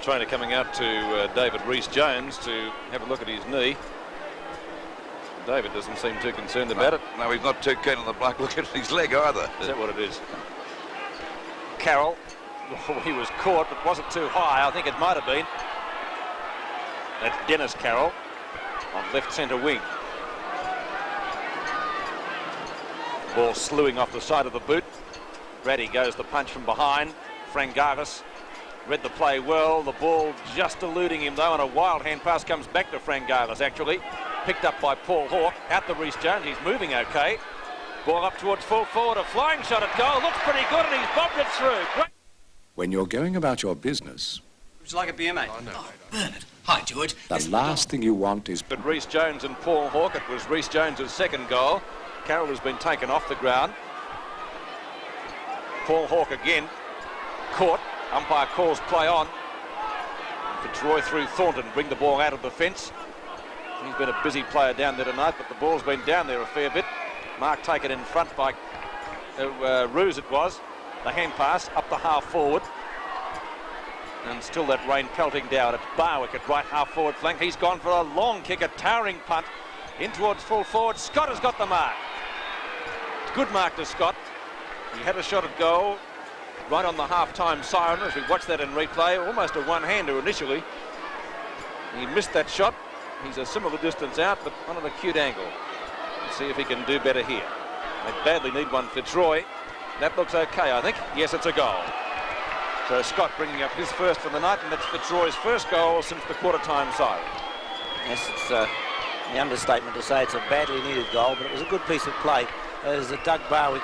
Trainer coming out to David Rhys Jones to have a look at his knee. David doesn't seem too concerned about it. No, he's not too keen on the bloke looking at his leg either. Is that what it is? Carroll, he was caught, but wasn't too high. I think it might have been. That's Dennis Carroll on left centre wing. Ball slewing off the side of the boot. Ready goes the punch from behind. Frangavis read the play well. The ball just eluding him though, and a wild hand pass comes back to Frangavis actually. Picked up by Paul Hawke. Out to Rhys Jones. He's moving okay. Ball up towards full forward. A flying shot at goal. Looks pretty good, and he's bobbed it through. Great. When you're going about your business, Would you like a beer, mate? Bernard. Hi, George. the last thing you want is... But Rhys Jones and Paul Hawke, it was Rhys Jones' second goal. Carroll has been taken off the ground. Paul Hawke again, caught. Umpire calls play on. Fitzroy through Thornton, bring the ball out of the fence. He's been a busy player down there tonight, but the ball's been down there a fair bit. Mark taken in front by Ruse it was. The hand pass up the half forward. And still that rain pelting down. It's Barwick at right half forward flank. He's gone for a long kick, a towering punt in towards full forward. Scott has got the mark. Good mark to Scott. He had a shot at goal right on the half-time siren as we watch that in replay. Almost a one-hander initially. He missed that shot. He's a similar distance out, but on an acute angle. Let's see if he can do better here. They badly need one, Fitzroy. That looks okay, I think. Yes, it's a goal. So Scott bringing up his first for the night, and that's Fitzroy's first goal since the quarter-time siren. Yes, it's the understatement to say it's a badly needed goal, but it was a good piece of play as Doug Barwick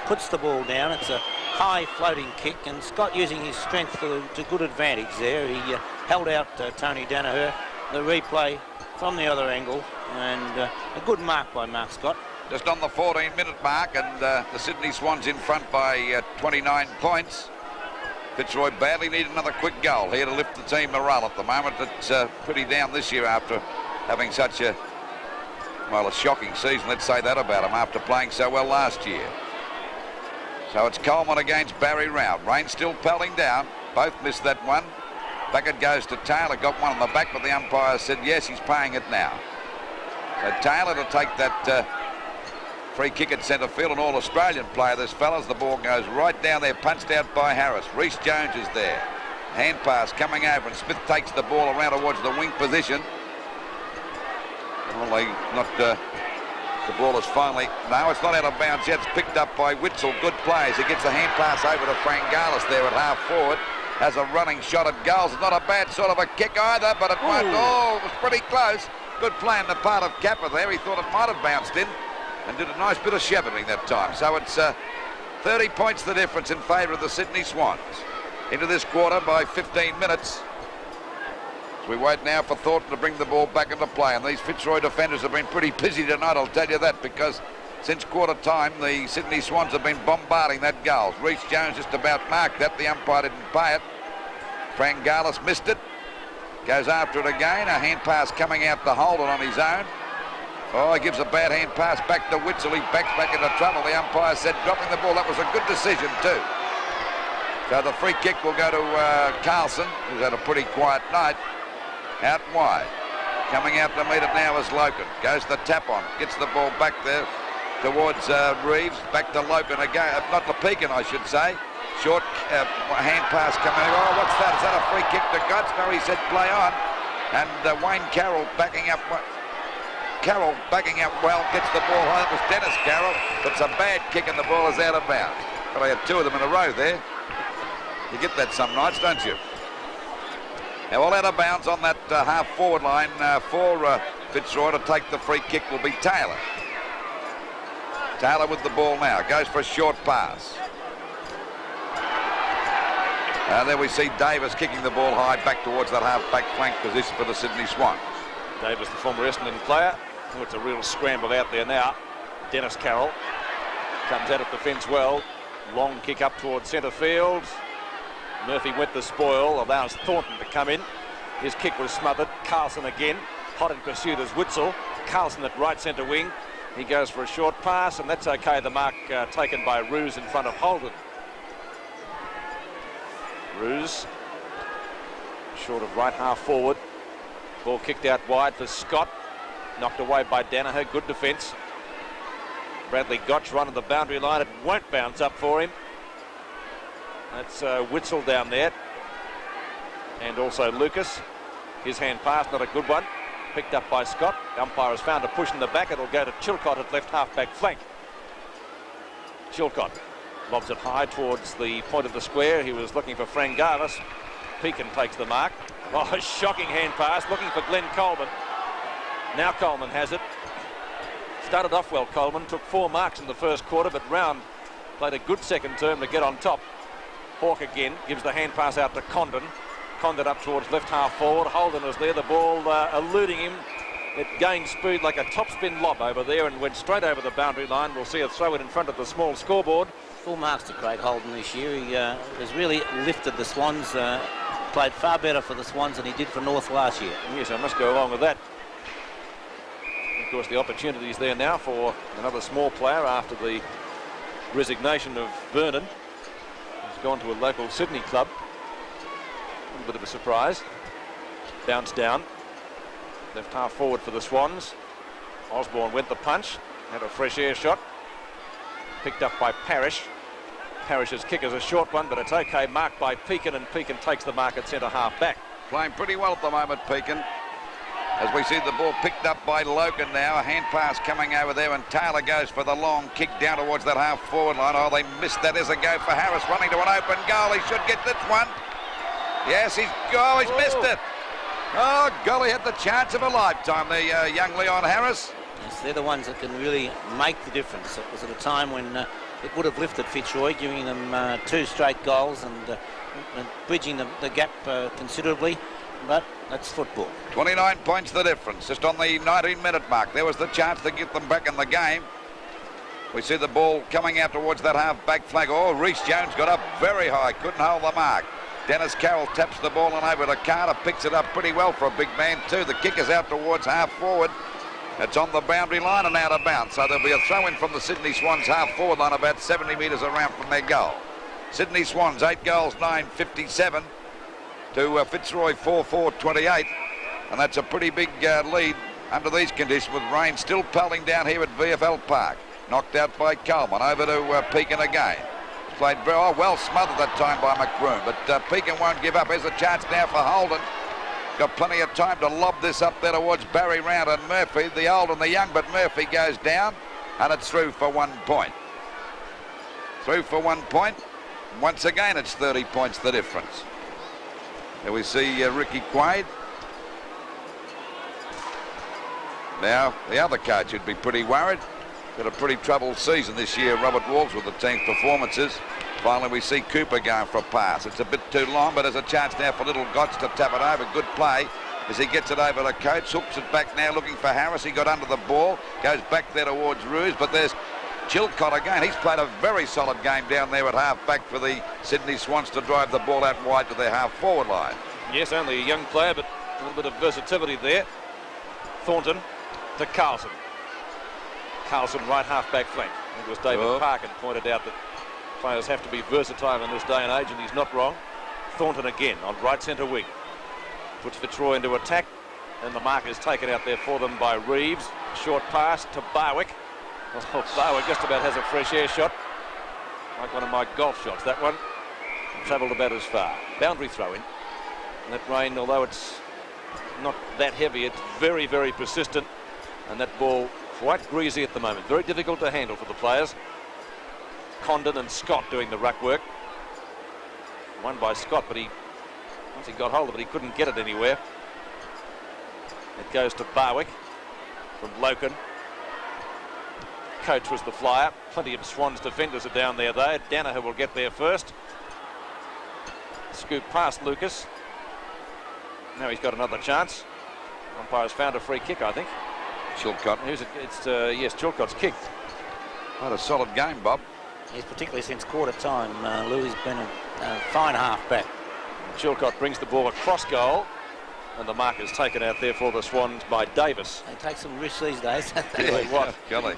puts the ball down. It's a high floating kick, and Scott using his strength to good advantage there. He held out Tony Danaher. The replay from the other angle, and a good mark by Mark Scott. Just on the 14-minute mark, and the Sydney Swans in front by 29 points. Fitzroy badly needed another quick goal here to lift the team morale. At the moment, it's pretty down this year after having such a shocking season, let's say that about him, after playing so well last year. So it's Coleman against Barry Round. Rain still pelting down. Both missed that one. Back it goes to Taylor. Got one on the back, but the umpire said yes, he's paying it now. So Taylor to take that free kick at centre field, an all-Australian player, this fellas. The ball goes right down there, punched out by Harris. Rhys Jones is there. Hand pass coming over, and Smith takes the ball around towards the wing position. Well, the ball is finally... No, it's not out of bounds yet. It's picked up by Witzel. Good plays. He gets a hand pass over to Frangalis there at half forward. Has a running shot at goals. It's not a bad sort of a kick either, but it won't. Oh, it was pretty close. Good play on the part of Kappa there. He thought it might have bounced in and did a nice bit of shepherding that time. So it's 30 points the difference in favour of the Sydney Swans. Into this quarter by 15 minutes. So we wait now for Thornton to bring the ball back into play. And these Fitzroy defenders have been pretty busy tonight, I'll tell you that, because since quarter time, the Sydney Swans have been bombarding that goal. Rhys Jones just about marked that. The umpire didn't pay it. Frangalis missed it. Goes after it again. A hand pass coming out to Holden on his own. Oh, he gives a bad hand pass back to Witzel. He backs back into trouble. The umpire said dropping the ball. That was a good decision too. So the free kick will go to Carlson, who's had a pretty quiet night. Out wide. Coming out to meet it now is Loken. Goes the tap on. Gets the ball back there towards Reeves. Back to Loken again. Not to Pekin, I should say. Short hand pass coming. Oh, what's that? Is that a free kick to Guts? No, he said play on. And Wayne Carroll backing up. Carroll backing up well, gets the ball home. It was Dennis Carroll. That's a bad kick and the ball is out of bounds. But I had two of them in a row there. You get that some nights, don't you? Now all out of bounds on that half forward line for Fitzroy to take the free kick will be Taylor. Taylor with the ball now. Goes for a short pass. There we see Davis kicking the ball high back towards that half-back flank position for the Sydney Swans. Davis, the former Essendon player. Oh, it's a real scramble out there now. Dennis Carroll comes out of the fence well. Long kick up towards centre field. Murphy went the spoil, allows Thornton to come in. His kick was smothered. Carlson again. Hot in pursuit as Witzel. Carlson at right centre wing. He goes for a short pass, and that's okay. The mark taken by Ruse in front of Holden. Ruse short of right half forward. Ball kicked out wide for Scott. Knocked away by Danaher. Good defence. Bradley Gotch running the boundary line. It won't bounce up for him. That's Witzel down there. And also Lucas. His hand pass, not a good one. Picked up by Scott. The umpire has found a push in the back. It'll go to Chilcott at left half-back flank. Chilcott lobs it high towards the point of the square. He was looking for Frangalis. Pekin takes the mark. Oh, a shocking hand pass, looking for Glenn Coleman. Now Coleman has it. Started off well, Coleman. Took 4 marks in the first quarter, but Round played a good second term to get on top. Hawke again gives the hand pass out to Condon. Condon up towards left half forward. Holden was there. The ball eluding him. It gained speed like a top-spin lob over there and went straight over the boundary line. We'll see it throw it in front of the small scoreboard. Full marks to Craig Holden this year. He has really lifted the Swans, played far better for the Swans than he did for North last year. Yes, I must go along with that. Of course, the opportunity is there now for another small player after the resignation of Vernon. He's gone to a local Sydney club. A little bit of a surprise. Bounce down. Left half forward for the Swans. Osborne went the punch. Had a fresh air shot. Picked up by Parrish. Parrish's kick is a short one, but it's okay. Marked by Pekin, and Pekin takes the mark at centre half back. Playing pretty well at the moment, Pekin. As we see the ball picked up by Logan now. A hand pass coming over there, and Taylor goes for the long kick down towards that half forward line. Oh, they missed that as a go for Harris, running to an open goal. He should get this one. Yes, he's missed it. Oh, golly, had the chance of a lifetime, the young Leon Harris. Yes, they're the ones that can really make the difference. It was at a time when it would have lifted Fitzroy, giving them 2 straight goals and bridging the gap considerably. But that's football. 29 points the difference, just on the 19-minute mark. There was the chance to get them back in the game. We see the ball coming out towards that half-back flag. Oh, Rhys Jones got up very high, couldn't hold the mark. Dennis Carroll taps the ball on over to Carter, picks it up pretty well for a big man too. The kick is out towards half-forward. It's on the boundary line and out of bounds. So there'll be a throw-in from the Sydney Swans half-forward line about 70 metres around from their goal. Sydney Swans, 8 goals, 9-57. To Fitzroy 4-4-28, and that's a pretty big lead under these conditions, with rain still pelting down here at VFL Park. Knocked out by Coleman, over to Pekin again. Played very well smothered that time by McBroom, but Pekin won't give up. Here's a chance now for Holden. Got plenty of time to lob this up there towards Barry Round and Murphy, the old and the young, but Murphy goes down, and it's through for 1 point. Through for 1 point. Once again, it's 30 points the difference. There we see Ricky Quaid. Now, the other coach would be pretty worried. Got a pretty troubled season this year, Robert Walls, with the team's performances. Finally, we see Cooper going for a pass. It's a bit too long, but there's a chance now for Little Gotts to tap it over. Good play as he gets it over to Coates. Hooks it back now, looking for Harris. He got under the ball. Goes back there towards Ruse, but there's Chilcott again. He's played a very solid game down there at half-back for the Sydney Swans to drive the ball out wide to their half-forward line. Yes, only a young player, but a little bit of versatility there. Thornton to Carlson. Carlson, right half-back flank. I think it was David Parkin pointed out that players have to be versatile in this day and age, and he's not wrong. Thornton again on right centre wing. Puts Fitzroy into attack, and the mark is taken out there for them by Reeves. Short pass to Barwick. Oh, Barwick just about has a fresh air shot, like one of my golf shots. That one travelled about as far. Boundary throw in. And that rain, although it's not that heavy, it's very, very persistent. And that ball quite greasy at the moment. Very difficult to handle for the players. Condon and Scott doing the ruck work. Won by Scott, but once he got hold of it, he couldn't get it anywhere. It goes to Barwick from Loken. Coach was the flyer. Plenty of Swans defenders are down there though. Danaher will get there first. Scoop past Lucas. Now he's got another chance. Umpire's found a free kick, I think. Chilcott. Yes, Chilcott's kick. What a solid game, Bob. Yes, particularly since quarter time. Louis has been a fine half-back. Chilcott brings the ball across goal, and the mark is taken out there for the Swans by Davis. They take some risks these days. What? Golly.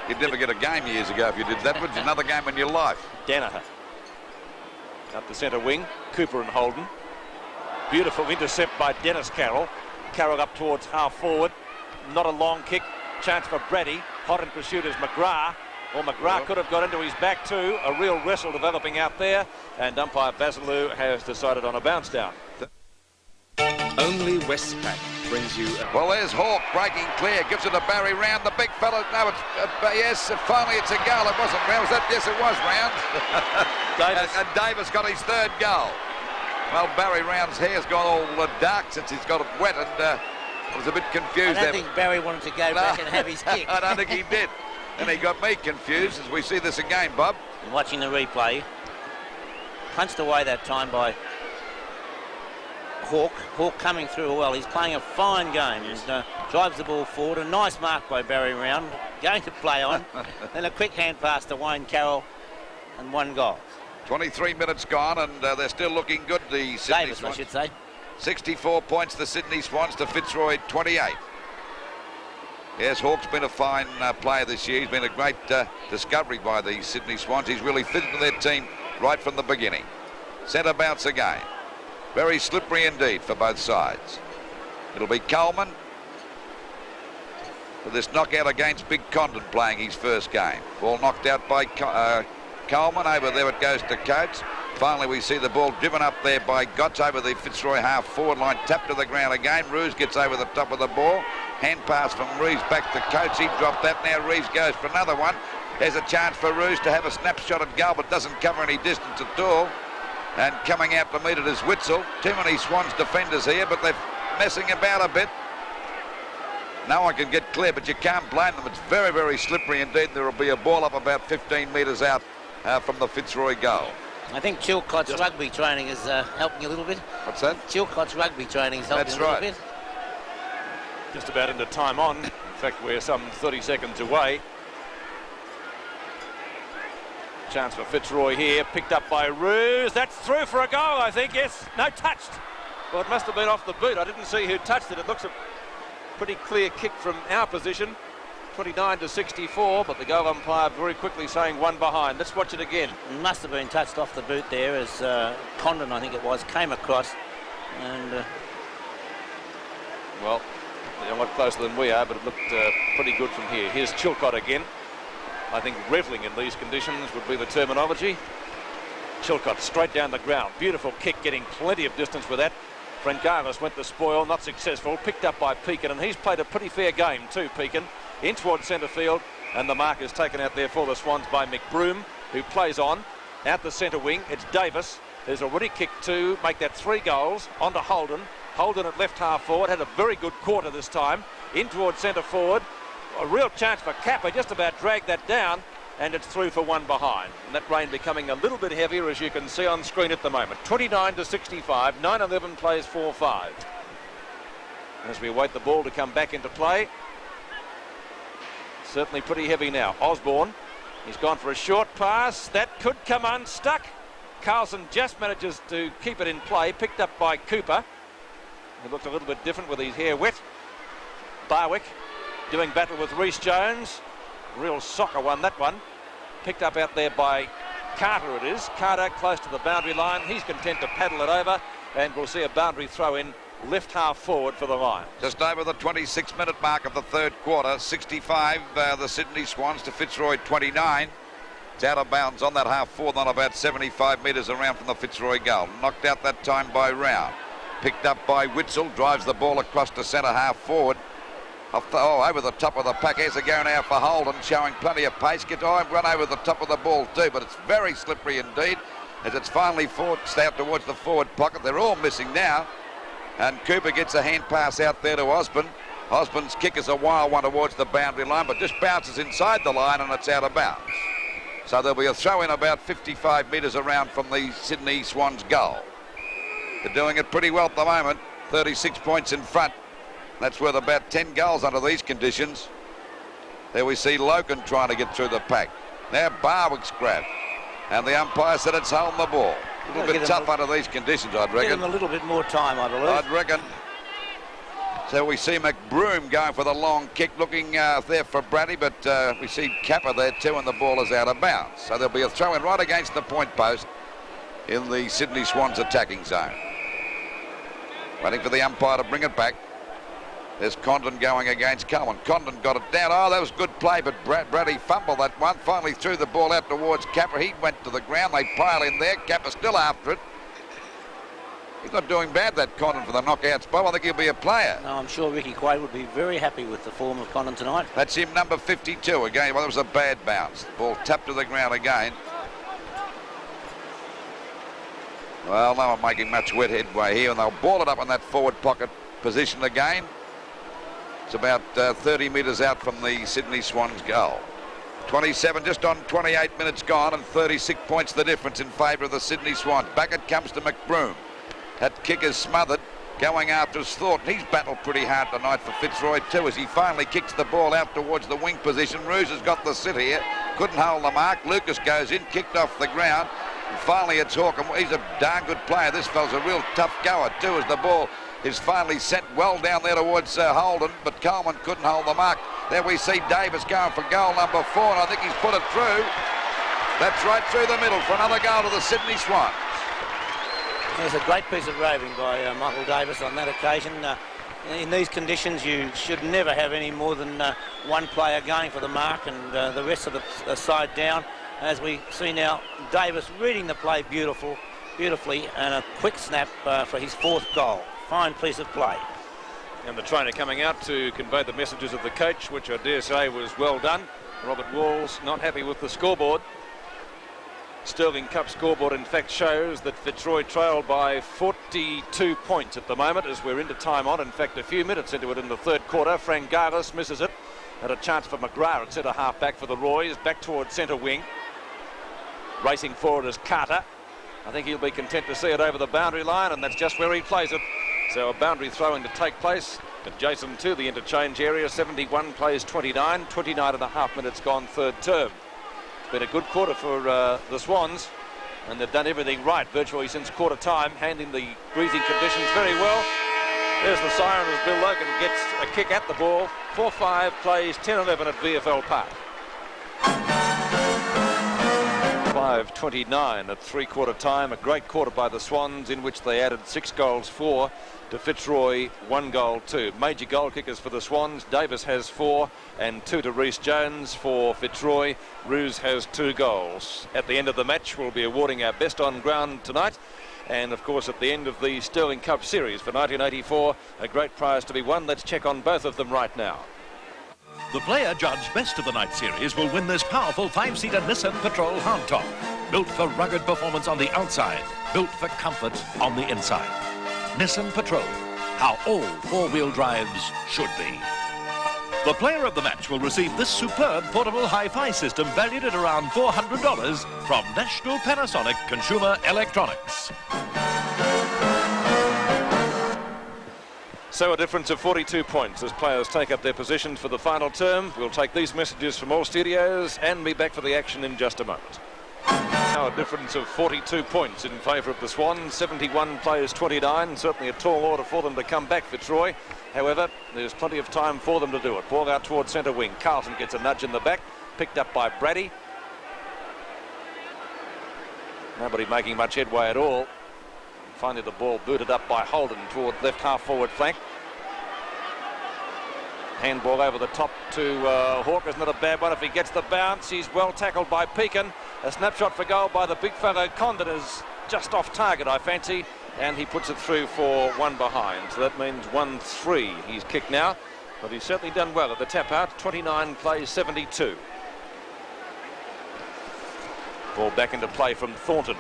You'd never get a game years ago if you did that, would you? Another game in your life. Danaher. Up the centre wing, Cooper and Holden. Beautiful intercept by Dennis Carroll. Carroll up towards half forward. Not a long kick. Chance for Brady. Hot in pursuit is McGrath. Well, McGrath could have got into his back too. A real wrestle developing out there. And umpire Basilou has decided on a bounce down. Only Westpac brings you... Well, there's Hawke breaking clear. Gives it to Barry Round. The big fella. No, it's... yes, finally it's a goal. It wasn't Round. Was that? Yes, it was Round. and Davis got his 3rd goal. Well, Barry Round's hair's gone all dark since he's got it wet, and I was a bit confused. I don't think Barry wanted to go back and have his kick. I don't think he did. And he got me confused as we see this again, Bob. And watching the replay, punched away that time by Hawke. Hawke coming through well. He's playing a fine game. He drives the ball forward. A nice mark by Barry Round. Going to play on. Then a quick hand pass to Wayne Carroll and 1 goal. 23 minutes gone, and they're still looking good, the Sydney Davis, Swans. I should say. 64 points, the Sydney Swans, to Fitzroy 28. Yes, Hawke's been a fine player this year. He's been a great discovery by the Sydney Swans. He's really fitted to their team right from the beginning. Centre bounce again. Very slippery indeed for both sides. It'll be Coleman for this knockout against Big Condon, playing his first game. Ball knocked out by Coleman. Over there it goes to Coates. Finally we see the ball driven up there by Gotts over the Fitzroy half forward line, tapped to the ground again. Roos gets over the top of the ball. Hand pass from Reeves back to Coates. He dropped that. Now Reeves goes for another one. There's a chance for Roos to have a snapshot at goal, but doesn't cover any distance at all. And coming out to meet it is Witzel. Too many Swans defenders here, but they're messing about a bit. No one can get clear, but you can't blame them. It's very, very slippery indeed. There will be a ball up about 15 metres out from the Fitzroy goal. I think Chilcott's rugby training is helping you a little bit. What's that? Chilcott's rugby training is helping you a little bit. Just about into time on. In fact, we're some 30 seconds away. Chance for Fitzroy here, picked up by Roos. That's through for a goal, I think. Yes, no, touched. Well, it must have been off the boot. I didn't see who touched it. It looks a pretty clear kick from our position. 29 to 64, but the goal umpire very quickly saying 1 behind. Let's watch it again. It must have been touched off the boot there as Condon, I think it was, came across. And well, they're a lot closer than we are, but it looked pretty good from here. Here's Chilcott again. I think reveling in these conditions would be the terminology. Chilcott straight down the ground. Beautiful kick, getting plenty of distance with that. Frangalis went to spoil, not successful. Picked up by Pekin, and he's played a pretty fair game too, Pekin. In towards centre field, and the mark is taken out there for the Swans by McBroom, who plays on. Out the centre wing, it's Davis, who's already kicked 2, make that 3 goals, onto Holden. Holden at left half forward, had a very good quarter this time. In towards centre forward, a real chance for Kappa, just about dragged that down, and it's through for 1 behind. And that rain becoming a little bit heavier, as you can see on screen at the moment. 29 to 65, 9-11 plays 4-5. As we await the ball to come back into play. Certainly pretty heavy now. Osborne, he's gone for a short pass. That could come unstuck. Carlson just manages to keep it in play. Picked up by Cooper. He looked a little bit different with his hair wet. Barwick doing battle with Rhys Jones. Real soccer one, that one. Picked up out there by Carter it is. Carter close to the boundary line. He's content to paddle it over. And we'll see a boundary throw in left half forward for the Lions. Just over the 26-minute mark of the third quarter. 65 the Sydney Swans to Fitzroy 29. It's out of bounds on that half forward, on about 75 metres around from the Fitzroy goal. Knocked out that time by Round. Picked up by Witzel. Drives the ball across to centre half forward. Over the top of the pack. Here's a go now for Holden, showing plenty of pace. Gets run over the top of the ball too, but it's very slippery indeed as it's finally forced out towards the forward pocket. They're all missing now. And Cooper gets a hand pass out there to Osborne. Osborne's kick is a wild one towards the boundary line, but just bounces inside the line and it's out of bounds. So there'll be a throw in about 55 metres around from the Sydney Swans goal. They're doing it pretty well at the moment. 36 points in front. That's worth about 10 goals under these conditions. There we see Loken trying to get through the pack. Now Barwick's grabbed. And the umpire said it's holding the ball. A little bit tough under these conditions, I'd reckon. Give them a little bit more time, I believe. I'd reckon. So we see McBroom going for the long kick, looking there for Brady, but we see Kappa there too, and the ball is out of bounds. So there'll be a throw in right against the point post in the Sydney Swans attacking zone. Waiting for the umpire to bring it back. There's Condon going against Coleman. Condon got it down. Oh, that was good play, but Brady fumbled that one. Finally threw the ball out towards Kappa. He went to the ground. They pile in there. Kappa still after it. He's not doing bad, that Condon, for the knockout spot. I think he'll be a player. No, I'm sure Ricky Quaid would be very happy with the form of Condon tonight. That's him, number 52 again. Well, that was a bad bounce. The ball tapped to the ground again. Well, no one making much wet headway here, and they'll ball it up in that forward pocket position again. It's about 30 metres out from the Sydney Swans goal. 27 just on 28 minutes gone, and 36 points the difference in favour of the Sydney Swans. Back it comes to McBroom. That kick is smothered, going after his thought. He's battled pretty hard tonight for Fitzroy too, as he finally kicks the ball out towards the wing position. Roos has got the sit here, couldn't hold the mark. Lucas goes in, kicked off the ground, and finally it's Hawke. He's a darn good player. This fella's a real tough goer too, as the ball is finally sent well down there towards Holden, but Coleman couldn't hold the mark. There we see Davis going for goal number 4, and I think he's put it through. That's right through the middle for another goal to the Sydney Swans. There's a great piece of roving by Michael Davis on that occasion. In these conditions, you should never have any more than one player going for the mark and the rest of the side down. As we see now, Davis reading the play beautifully, and a quick snap for his 4th goal. Fine piece of play. And the trainer coming out to convey the messages of the coach, which I dare say was well done. Robert Walls not happy with the scoreboard. Sterling Cup scoreboard in fact shows that Fitzroy trailed by 42 points at the moment as we're into time on. In fact, a few minutes into it in the 3rd quarter. Frangalis misses it. Had a chance for McGrath at centre half back for the Roys. Back towards centre wing. Racing forward is Carter. I think he'll be content to see it over the boundary line, and that's just where he plays it. So a boundary throwing to take place adjacent to the interchange area. 71 plays 29. 29 and a half minutes gone 3rd term. It's been a good quarter for the Swans, and they've done everything right virtually since quarter time, handling the breathing conditions very well. There's the siren as Bill Logan gets a kick at the ball. 4-5 plays 10-11 at VFL Park. 5:29 at 3/4 time. A great quarter by the Swans, in which they added 6 goals, 4 to Fitzroy, 1 goal, 2. Major goal kickers for the Swans. Davis has 4 and 2 to Rhys Jones for Fitzroy. Roos has 2 goals. At the end of the match, we'll be awarding our best on ground tonight. And of course, at the end of the Sterling Cup Series for 1984, a great prize to be won. Let's check on both of them right now. The player judged best of the night series will win this powerful 5-seater Nissan Patrol hardtop. Built for rugged performance on the outside, built for comfort on the inside. Nissan Patrol, how all 4-wheel drives should be. The player of the match will receive this superb portable hi-fi system valued at around $400 from National Panasonic Consumer Electronics. So a difference of 42 points as players take up their positions for the final term. We'll take these messages from all studios and be back for the action in just a moment. Now a difference of 42 points in favour of the Swans. 71 plays 29. Certainly a tall order for them to come back, Fitzroy. However, there's plenty of time for them to do it. Ball out towards centre wing. Carlton gets a nudge in the back. Picked up by Brady. Nobody making much headway at all. Finally the ball booted up by Holden toward left half forward flank. Handball over the top to Hawke. Is not a bad one if he gets the bounce. He's well tackled by Pekin. A snapshot for goal by the big fellow. Condon is just off target, I fancy, and he puts it through for 1 behind. So that means 1-3 he's kicked now, but he's certainly done well at the tap out. 29 plays 72. Ball back into play from Thornton.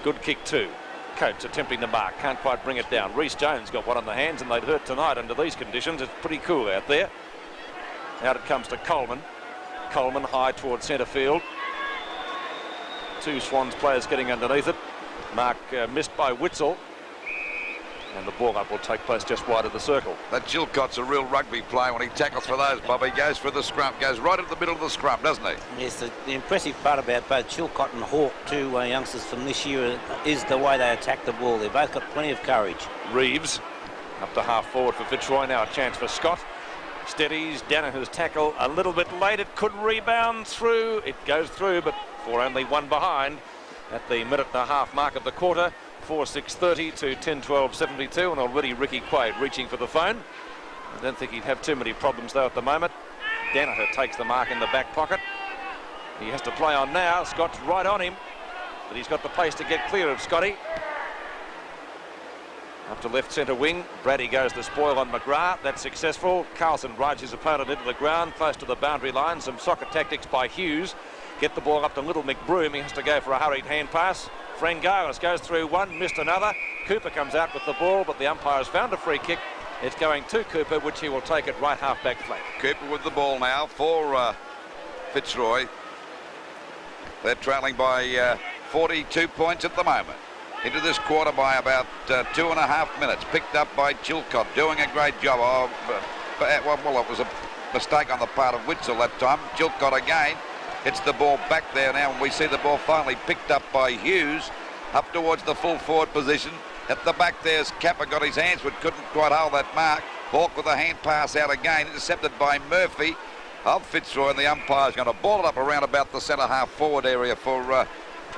Good kick too. Coates attempting the mark, can't quite bring it down. Rhys Jones got one on the hands, and they'd hurt tonight under these conditions. It's pretty cool out there. Out it comes to Coleman. Coleman high towards centre field. 2 Swans players getting underneath it. Mark missed by Witzel. And the ball up will take place just wide of the circle. That Chilcott's a real rugby player when he tackles for those, Bob. He goes for the scrum, goes right at the middle of the scrum, doesn't he? Yes, the impressive part about both Chilcott and Hawke, 2 youngsters from this year, is the way they attack the ball. They've both got plenty of courage. Reeves up to half forward for Fitzroy. Now a chance for Scott. Steadies. Danaher's tackle a little bit late. It could rebound through. It goes through, but for only 1 behind at the minute and a half mark of the quarter. 4:6:30 to 10:12:72, and already Ricky Quaid reaching for the phone. I don't think he'd have too many problems though at the moment. Danaher takes the mark in the back pocket. He has to play on now. Scott's right on him, but he's got the pace to get clear of Scotty. Up to left centre wing. Brady goes the spoil on McGrath. That's successful. Carlson rides his opponent into the ground, close to the boundary line. Some soccer tactics by Hughes. Get the ball up to little McBroom. He has to go for a hurried hand pass. Frangalis goes through one, missed another. Cooper comes out with the ball, but the umpire has found a free kick. It's going to Cooper, which he will take at right half-back flank. Cooper with the ball now for Fitzroy. They're trailing by 42 points at the moment. Into this quarter by about 2.5 minutes. Picked up by Chilcott, doing a great job. Well, it was a mistake on the part of Witzel that time. Chilcott again hits the ball back there now, and we see the ball finally picked up by Hughes up towards the full forward position. At the back there's Kappa, got his hands but couldn't quite hold that mark. Hawke with a hand pass out again, intercepted by Murphy of Fitzroy, and the umpire's going to ball it up around about the centre half forward area for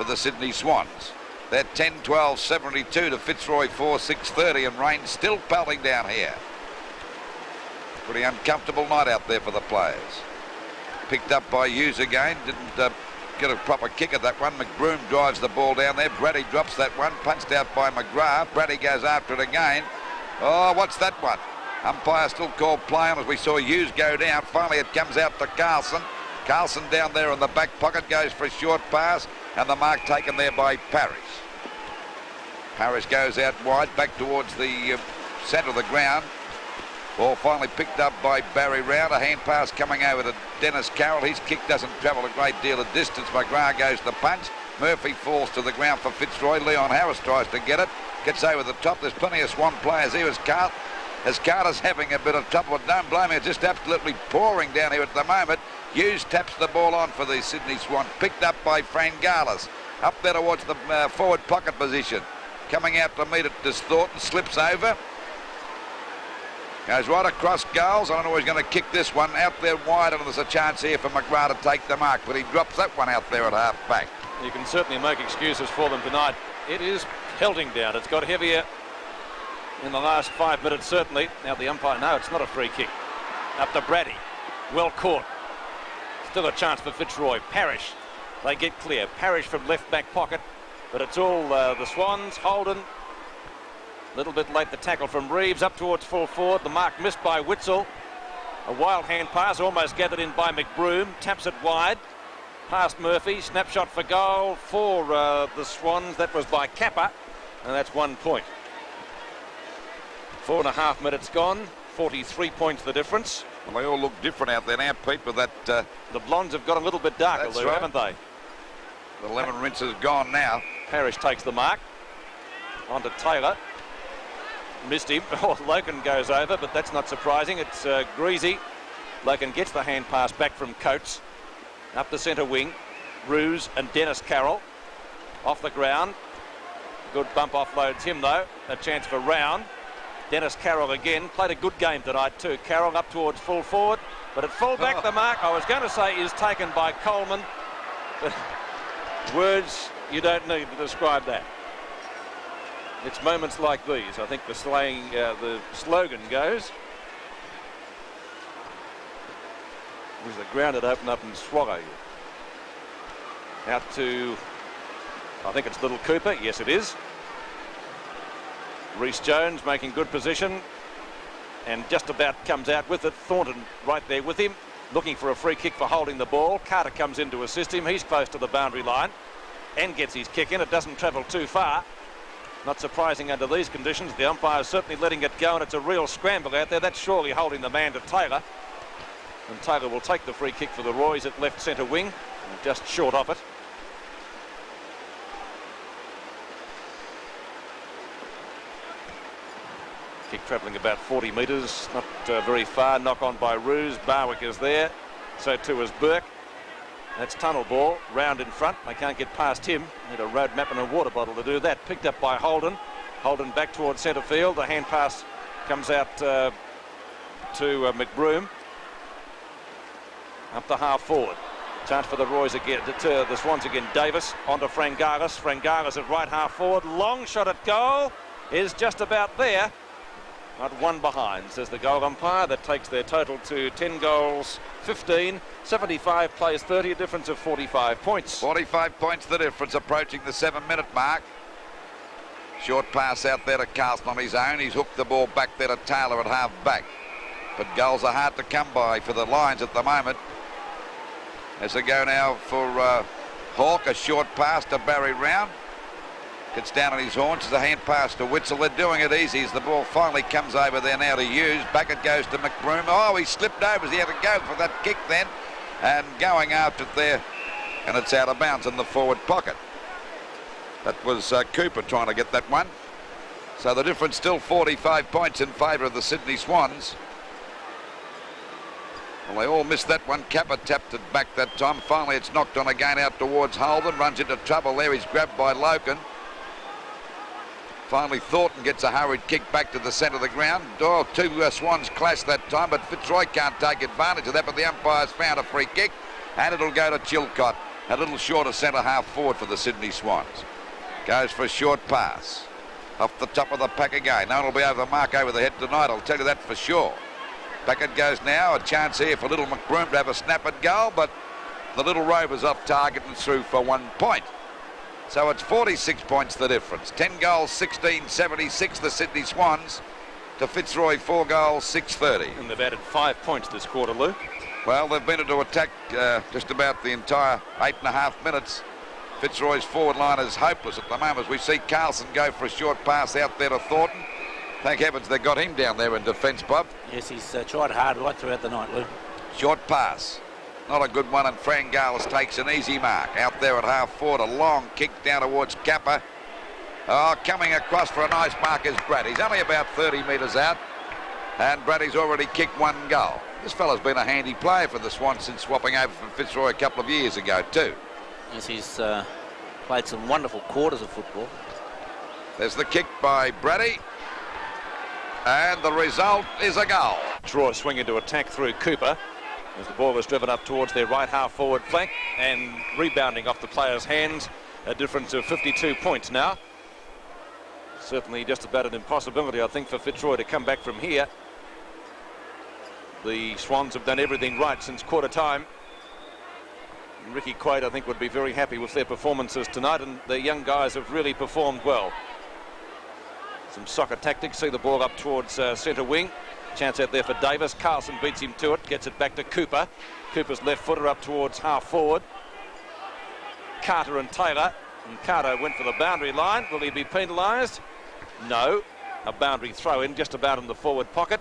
the Sydney Swans. They're 10-12, 72 to Fitzroy 4-6-30, and rain still pelting down here. Pretty uncomfortable night out there for the players. Picked up by Hughes again, didn't get a proper kick at that one. McBroom drives the ball down there. Brady drops that one, punched out by McGrath. Brady goes after it again. Oh, what's that one? Umpire still called play on as we saw Hughes go down. Finally it comes out to Carlson. Carlson down there in the back pocket goes for a short pass, and the mark taken there by Parrish. Parrish goes out wide back towards the centre of the ground. Ball finally picked up by Barry Round. A hand pass coming over to Dennis Carroll. His kick doesn't travel a great deal of distance. McGrath goes to punch. Murphy falls to the ground for Fitzroy. Leon Harris tries to get it. Gets over the top. There's plenty of Swan players here as Carter's having a bit of trouble. Don't blame me. It's just absolutely pouring down here at the moment. Hughes taps the ball on for the Sydney Swan. Picked up by Frangalis. Up there towards the forward pocket position. Coming out to meet it is Thornton. Slips over. Goes right across goals. I don't know who's going to kick this one out there wide, and there's a chance here for McGrath to take the mark, but he drops that one out there at half back. You can certainly make excuses for them tonight. It is pelting down. It's got heavier in the last 5 minutes, certainly. Now the umpire, no, it's not a free kick. Up to Brady. Well caught. Still a chance for Fitzroy. Parrish. They get clear. Parrish from left back pocket, but it's all the Swans. Holden. A little bit late the tackle from Reeves up towards full forward. The mark missed by Witzel. A wild hand pass almost gathered in by McBroom. Taps it wide. Past Murphy. Snapshot for goal for the Swans. That was by Kappa. And that's 1 point. 4.5 minutes gone. 43 points the difference. Well, they all look different out there now, Pete, with that... the blondes have got a little bit darker, Lou, right, haven't they? The lemon rinse is gone now. Parrish takes the mark. On to Taylor. Missed him. Oh, Loken goes over, but that's not surprising. It's Greasy. Loken gets the hand pass back from Coates. Up the centre wing. Ruse and Dennis Carroll. Off the ground. Good bump offloads him, though. A chance for Round. Dennis Carroll again. Played a good game tonight, too. Carroll up towards full forward. But at full back, the mark, I was going to say, is taken by Coleman. But words you don't need to describe that. It's moments like these. I think the slogan goes. Was the ground that opened up and swallow you. Out to, I think it's Little Cooper. Yes, it is. Rhys Jones making good position. And just about comes out with it. Thornton right there with him. Looking for a free kick for holding the ball. Carter comes in to assist him. He's close to the boundary line. And gets his kick in. It doesn't travel too far. Not surprising under these conditions. The umpire is certainly letting it go, and it's a real scramble out there. That's surely holding the man to Taylor. And Taylor will take the free kick for the Roys at left centre wing. Just short of it. Kick travelling about 40 metres. Not very far. Knock on by Ruse. Barwick is there. So too is Burke. That's tunnel ball, Round in front. They can't get past him. Need a road map and a water bottle to do that. Picked up by Holden. Holden back towards centre field. The hand pass comes out to McBroom. Up the half forward. Chance for the Roys again, the Swans again. Davis onto Frangalis. Frangalis at right half forward. Long shot at goal is just about there. Not one behind, says the goal umpire. That takes their total to 10 goals, 15. 75 plays 30, a difference of 45 points. 45 points the difference, approaching the 7-minute mark. Short pass out there to Carlson on his own. He's hooked the ball back there to Taylor at half back. But goals are hard to come by for the Lions at the moment. As they go now for Hawke, a short pass to Barry Round. Gets down on his haunches, a hand pass to Witzel. They're doing it easy as the ball finally comes over there now to Hughes. Back it goes to McBroom. Oh, he slipped over as he had to go for that kick then. and going after it there, and it's out of bounds in the forward pocket. That was Cooper trying to get that one. So the difference still 45 points in favour of the Sydney Swans. Well, they all missed that one. Kappa tapped it back that time. Finally, it's knocked on again out towards Holden. Runs into trouble there. He's grabbed by Loken. Finally, Thornton gets a hurried kick back to the centre of the ground. Oh, two Swans clash that time, but Fitzroy can't take advantage of that. But the umpire's found a free kick, and it'll go to Chilcott. A little short of centre half forward for the Sydney Swans. Goes for a short pass. Off the top of the pack again. No one will be able to mark over the head tonight, I'll tell you that for sure. Packet goes now. A chance here for Little McBroom to have a snap at goal, but the Little Rovers off target and through for 1 point. So it's 46 points the difference. 10 goals, 16-76 the Sydney Swans to Fitzroy 4 goals, 6-30. And they've added 5 points this quarter, Lou. Well, they've been into attack just about the entire 8.5 minutes. Fitzroy's forward line is hopeless at the moment as we see Carlson go for a short pass out there to Thornton. Thank heavens they got him down there in defence, Bob. Yes, he's tried hard right throughout the night, Lou. Short pass. Not a good one, and Frangalis takes an easy mark. Out there at half forward, a long kick down towards Kappa. Oh, coming across for a nice mark is Brad. He's only about 30 metres out, and Brady's already kicked 1 goal. This fella's been a handy player for the Swans since swapping over from Fitzroy a couple of years ago, too. Yes, he's played some wonderful quarters of football. There's the kick by Brady. And the result is a goal. Troy swinging to attack through Cooper as the ball was driven up towards their right half forward flank and rebounding off the player's hands. A difference of 52 points now. Certainly just about an impossibility, I think, for Fitzroy to come back from here. The Swans have done everything right since quarter time. And Ricky Quaid, I think, would be very happy with their performances tonight, and the young guys have really performed well. Some soccer tactics, see the ball up towards centre wing. Chance out there for Davis. Carlson beats him to it, gets it back to Cooper. Cooper's left footer up towards half forward. Carter and Taylor. And Carter went for the boundary line. Will he be penalised? No. A boundary throw in just about in the forward pocket.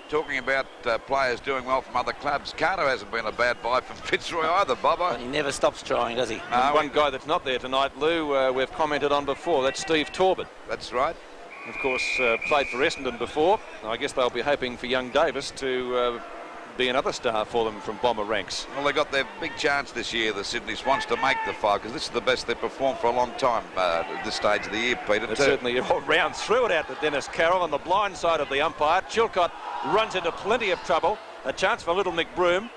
Talking about players doing well from other clubs, Carter hasn't been a bad buy from Fitzroy either, Bobo. He never stops trying, does he? No, one guy that's not there tonight, Lou, we've commented on before. That's Steve Torbett. That's right. Of course, played for Essendon before. I guess they'll be hoping for young Davis to be another star for them from Bomber ranks. Well, they got their big chance this year, the Sydney Swans, to make the 5, because this is the best they've performed for a long time at this stage of the year, Peter. It certainly rounds through it out to Dennis Carroll on the blind side of the umpire. Chilcott runs into plenty of trouble. A chance for Little McBroom.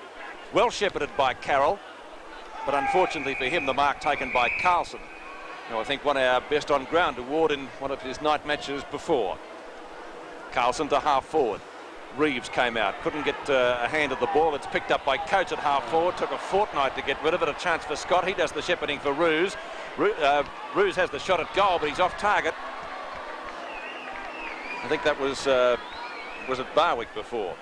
Well shepherded by Carroll. But unfortunately for him, the mark taken by Carlson. Now, I think one of our best on ground award in one of his night matches before. Carlson to half forward. Reeves came out, couldn't get a hand of the ball. It's picked up by Coates at half forward. Took a fortnight to get rid of it. A chance for Scott. He does the shepherding for Roos. Roos has the shot at goal, but he's off target. I think that was at Barwick before.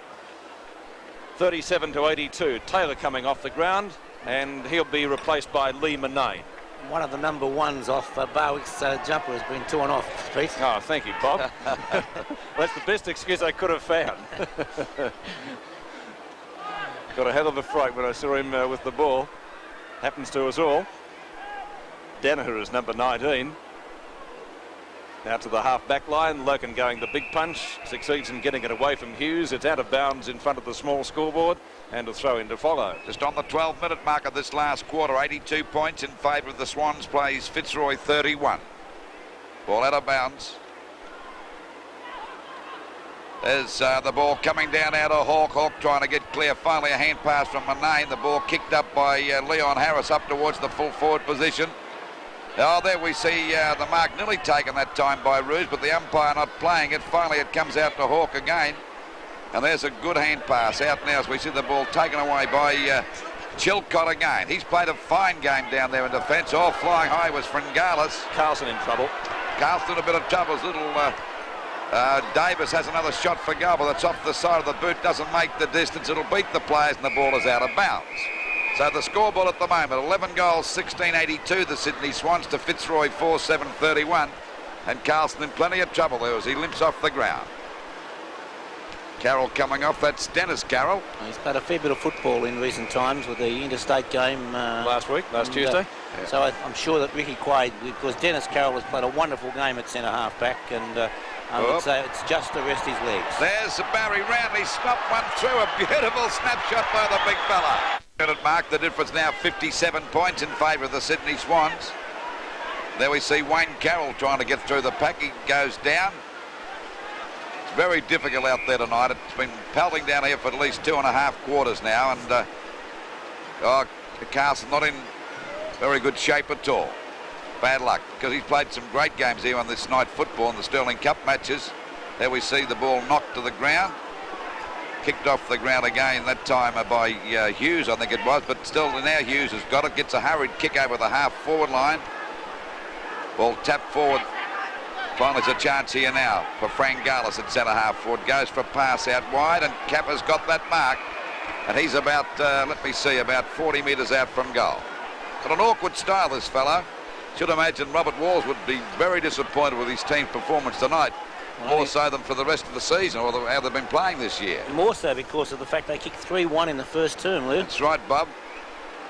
37-82. Taylor coming off the ground, and he'll be replaced by Lee Monet. One of the number ones off Barwick's jumper has been torn off, Pete. Oh, thank you, Bob. That's the best excuse I could have found. Got a hell of a fright when I saw him with the ball. Happens to us all. Danaher is number 19. Now to the half-back line. Loken going the big punch. Succeeds in getting it away from Hughes. It's out of bounds in front of the small scoreboard. And a throw in to follow. Just on the 12-minute mark of this last quarter, 82 points in favour of the Swans, plays Fitzroy 31. Ball out of bounds. There's the ball coming down out of Hawke. Hawke trying to get clear. Finally a hand pass from Monet. The ball kicked up by Leon Harris up towards the full forward position. Oh, there we see the mark nearly taken that time by Roos, but the umpire not playing it. Finally it comes out to Hawke again. And there's a good hand pass out now as we see the ball taken away by Chilcott again. He's played a fine game down there in defence. All flying high was Frangalis. Carlson in trouble. Carlson a bit of trouble. Little Davis has another shot for goal, but it's off the side of the boot. Doesn't make the distance. It'll beat the players and the ball is out of bounds. So the scoreboard at the moment, 11 goals, 16-82, the Sydney Swans to Fitzroy 4-7-31. And Carlson in plenty of trouble there as he limps off the ground. Carroll coming off. That's Dennis Carroll. He's played a fair bit of football in recent times with the interstate game last Tuesday. Yeah. So I'm sure that Ricky Quaid, because Dennis Carroll has played a wonderful game at centre half back, and I would say it's just to rest his legs. There's Barry Round. He snuffed one through. A beautiful snapshot by the big fella. At mark, the difference now 57 points in favour of the Sydney Swans. There we see Wayne Carroll trying to get through the pack. He goes down. It's very difficult out there tonight. It's been pelting down here for at least 2.5 quarters now, and Carson not in very good shape at all. Bad luck, because he's played some great games here on this night football in the Sterling Cup matches. There we see the ball knocked to the ground. Kicked off the ground again, that time by Hughes, I think it was, but still now Hughes has got it. Gets a hurried kick over the half-forward line. Ball tapped forward. Finally, there's a chance here now for Frangalis at centre half-forward. Goes for a pass out wide, and Kappa's got that mark. And he's about, let me see, about 40 metres out from goal. But an awkward style, this fellow. Should imagine Robert Walls would be very disappointed with his team's performance tonight. More so than for the rest of the season, or how they've been playing this year. More so because of the fact they kicked 3-1 in the first term, Lou. That's right, Bob.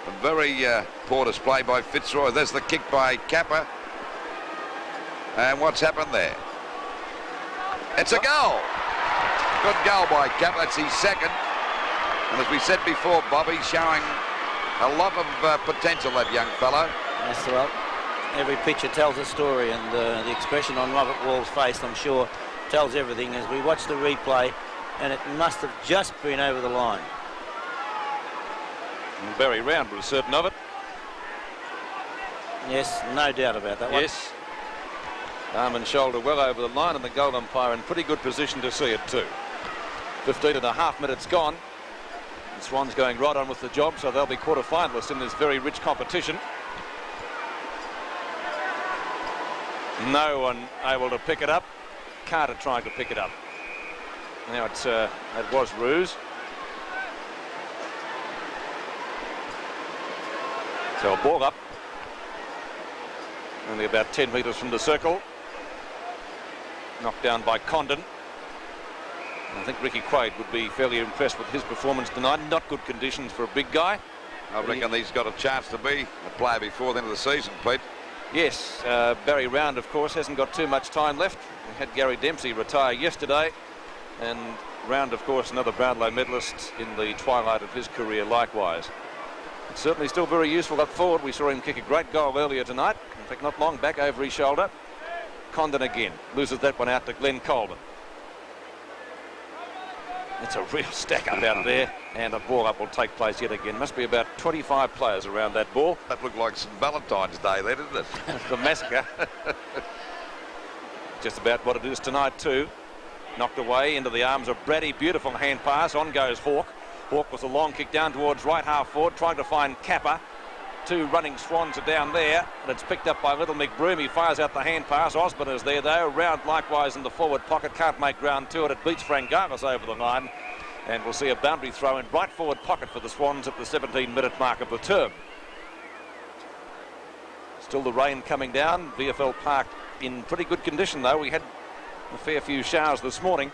A very poor display by Fitzroy. There's the kick by Kappa. And what's happened there? It's a goal. Good goal by Kappa. That's his second. And as we said before, Bob, he's showing a lot of potential, that young fellow. Yes, well, every picture tells a story, and the expression on Robert Wall's face, I'm sure, tells everything as we watch the replay, and it must have just been over the line. And Barry Round was certain of it. Yes, no doubt about that one. Yes. Arm and shoulder well over the line, and the goal umpire in pretty good position to see it too. 15.5 minutes gone. The Swans going right on with the job, so they'll be quarter-finalists in this very rich competition. No one able to pick it up. Carter trying to pick it up. Now it's that was Ruse. So a ball up. Only about 10 metres from the circle. Knocked down by Condon. I think Ricky Quaid would be fairly impressed with his performance tonight. Not good conditions for a big guy. I reckon he's got a chance to be a player before the end of the season, Pete. Yes, Barry Round, of course, hasn't got too much time left. We had Gary Dempsey retire yesterday, and Round, of course, another Brownlow medalist in the twilight of his career likewise. It's certainly still very useful up forward. We saw him kick a great goal earlier tonight. In fact, not long back, over his shoulder. Condon again loses that one out to Glenn Coleman. It's a real stack up out there, and a ball up will take place yet again. Must be about 25 players around that ball. That looked like St. Valentine's Day there, didn't it? The massacre. Just about what it is tonight too. Knocked away into the arms of Brady. Beautiful hand pass. On goes Hawke. Hawke with a long kick down towards right half forward, trying to find Kappa. Two running Swans are down there, and it's picked up by little McBroom. He fires out the hand pass. Osborne is there though. Round likewise in the forward pocket. Can't make ground to it. It beats Frangalis over the line, and we'll see a boundary throw in right forward pocket for the Swans at the 17-minute mark of the term. Still the rain coming down. VFL Park in pretty good condition though. We had a fair few showers this morning.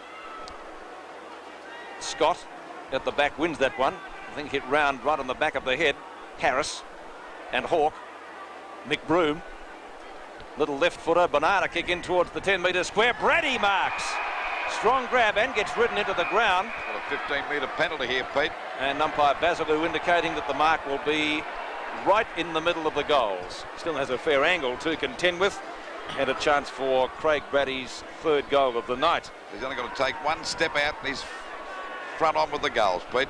Scott at the back wins that one. I think hit Round right on the back of the head. Harris and Hawke. McBroom. Little left footer. Banana kick in towards the 10-metre square. Brady marks. Strong grab and gets ridden into the ground. Got a 15-metre penalty here, Pete. And umpire Basilou indicating that the mark will be right in the middle of the goals. Still has a fair angle to contend with, and a chance for Craig Brady's third goal of the night. He's only got to take one step out, and he's front on with the goals, Pete.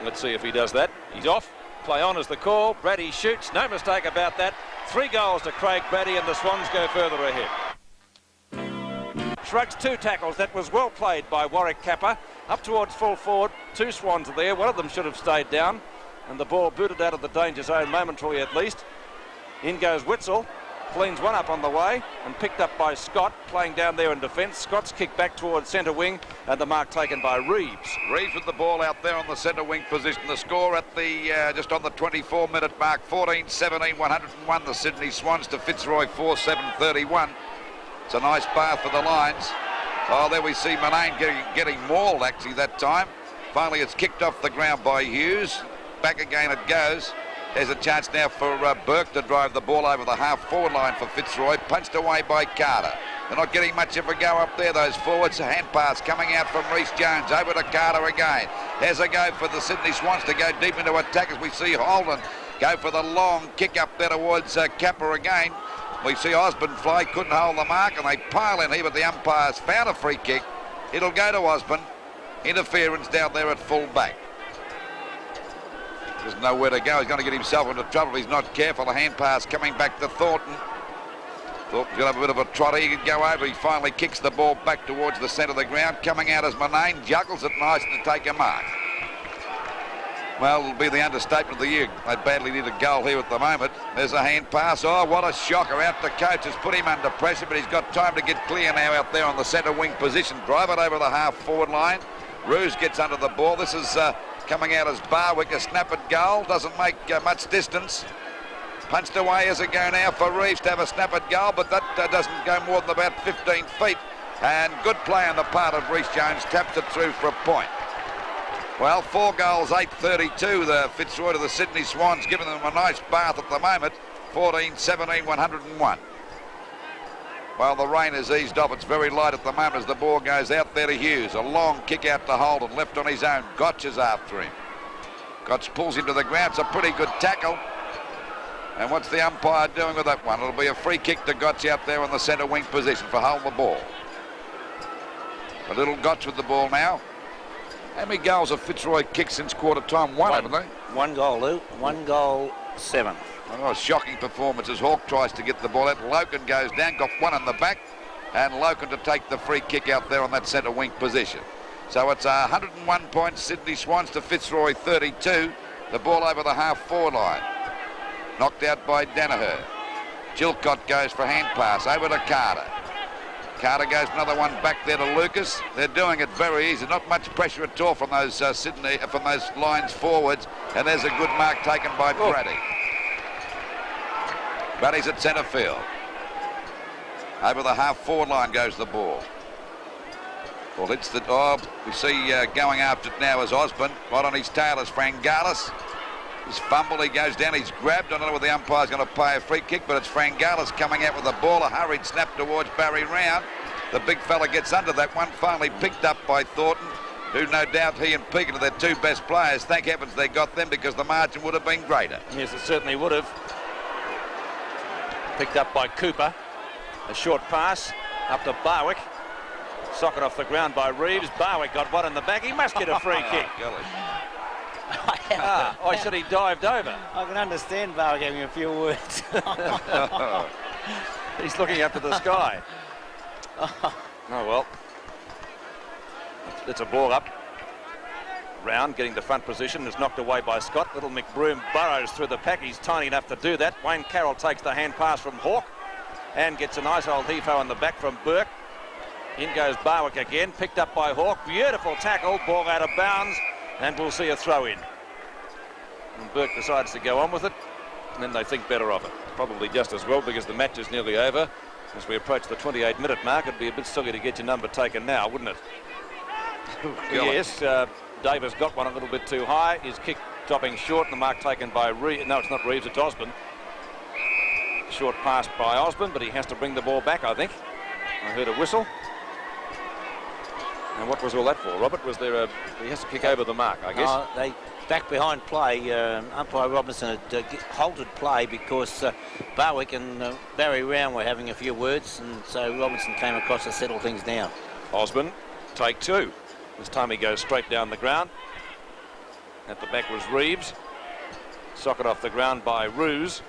Let's see if he does that. He's off. Play on is the call. Brady shoots. No mistake about that. 3 goals to Craig Brady, and the Swans go further ahead. Shrugs 2 tackles. That was well played by Warwick Kappa. Up towards full forward. 2 Swans are there. One of them should have stayed down, and the ball booted out of the danger zone momentarily at least. In goes Witzel. Cleans one up on the way and picked up by Scott, playing down there in defence. Scott's kick back towards centre wing, and the mark taken by Reeves. Reeves with the ball out there on the centre wing position. The score at the just on the 24-minute mark, 14-17, 101. The Sydney Swans to Fitzroy, 4-7-31. It's a nice bar for the Lions. Oh, there we see Manane getting mauled actually that time. Finally, it's kicked off the ground by Hughes. Back again it goes. There's a chance now for Burke to drive the ball over the half-forward line for Fitzroy. Punched away by Carter. They're not getting much of a go up there, those forwards. A hand pass coming out from Rhys Jones. Over to Carter again. There's a go for the Sydney Swans to go deep into attack as we see Holden go for the long kick up there towards Kappa again. We see Osborne fly, couldn't hold the mark, and they pile in here, but the umpires found a free kick. It'll go to Osborne. Interference down there at full back. There's nowhere to go. He's going to get himself into trouble if he's not careful. A hand pass coming back to Thornton. Thornton's going to have a bit of a trot. He can go over. He finally kicks the ball back towards the centre of the ground. Coming out as Manane juggles it nice to take a mark. Well, it'll be the understatement of the year. They badly need a goal here at the moment. There's a hand pass. Oh, what a shocker. Out to coach. Has put him under pressure, but he's got time to get clear now out there on the centre wing position. Drive it over the half-forward line. Ruse gets under the ball. This is coming out as Barwick. A snap at goal. Doesn't make much distance. Punched away as a go now for Reeves to have a snap at goal, but that doesn't go more than about 15 feet. And good play on the part of Rhys Jones. Taps it through for a point. Well, 4 goals, 8-32, the Fitzroy to the Sydney Swans, giving them a nice bath at the moment. 14-17, 101. Well, the rain has eased off. It's very light at the moment as the ball goes out there to Hughes. A long kick out to Holden, left on his own. Gotch is after him. Gotch pulls him to the ground. It's a pretty good tackle. And what's the umpire doing with that one? It'll be a free kick to Gotch out there on the centre wing position for holding the ball. A little Gotch with the ball now. How many goals have Fitzroy kicked since quarter time? One, haven't they? 1 goal, Lou. 1 goal, 7. Oh, shocking performance as Hawke tries to get the ball out. Loken goes down, got one in the back, and Loken to take the free kick out there on that centre wing position. So it's 101 points, Sydney Swans to Fitzroy 32. The ball over the half-forward line. Knocked out by Danaher. Gilcott goes for hand pass over to Carter. Carter goes another one back there to Lucas. They're doing it very easy. Not much pressure at all from those from those lines forwards. And there's a good mark taken by Brady. Brady's at centre field. Over the half-forward line goes the ball. Well, it's the we see going after it now is Osborne. Right on his tail is Frangalis. His fumble, he goes down, he's grabbed. I don't know whether the umpire's going to pay a free kick, but it's Frangalis coming out with the ball. A hurried snap towards Barry Round. The big fella gets under that one, finally picked up by Thornton, who no doubt he and Pegan are their 2 best players. Thank heavens they got them because the margin would have been greater. Yes, it certainly would have. Picked up by Cooper. A short pass up to Barwick. Socket off the ground by Reeves. Barwick got one in the back. He must get a free kick. I said he dived over. I can understand Barwick having a few words. He's looking up to the sky. Oh, well. It's a ball up. Round getting the front position is knocked away by Scott. Little McBroom burrows through the pack. He's tiny enough to do that. Wayne Carroll takes the hand pass from Hawke and gets a nice old heave-ho in the back from Burke. In goes Barwick again, picked up by Hawke. Beautiful tackle, ball out of bounds, and we'll see a throw in. And Burke decides to go on with it, and then they think better of it. Probably just as well because the match is nearly over. As we approach the 28-minute mark, it'd be a bit silly to get your number taken now, wouldn't it? Yes, Davis got one a little bit too high. His kick dropping short, and the mark taken by Reeves. No, it's not Reeves, it's Osborne. Short pass by Osborne, but he has to bring the ball back, I think. I heard a whistle. And what was all that for, Robert? Was there he has to kick over the mark, I guess? They back behind play. Umpire Robinson had halted play because Barwick and Barry Round were having a few words, and so Robinson came across to settle things down. Osborne, take 2. This time he goes straight down the ground. At the back was Reeves. Socket off the ground by Ruse.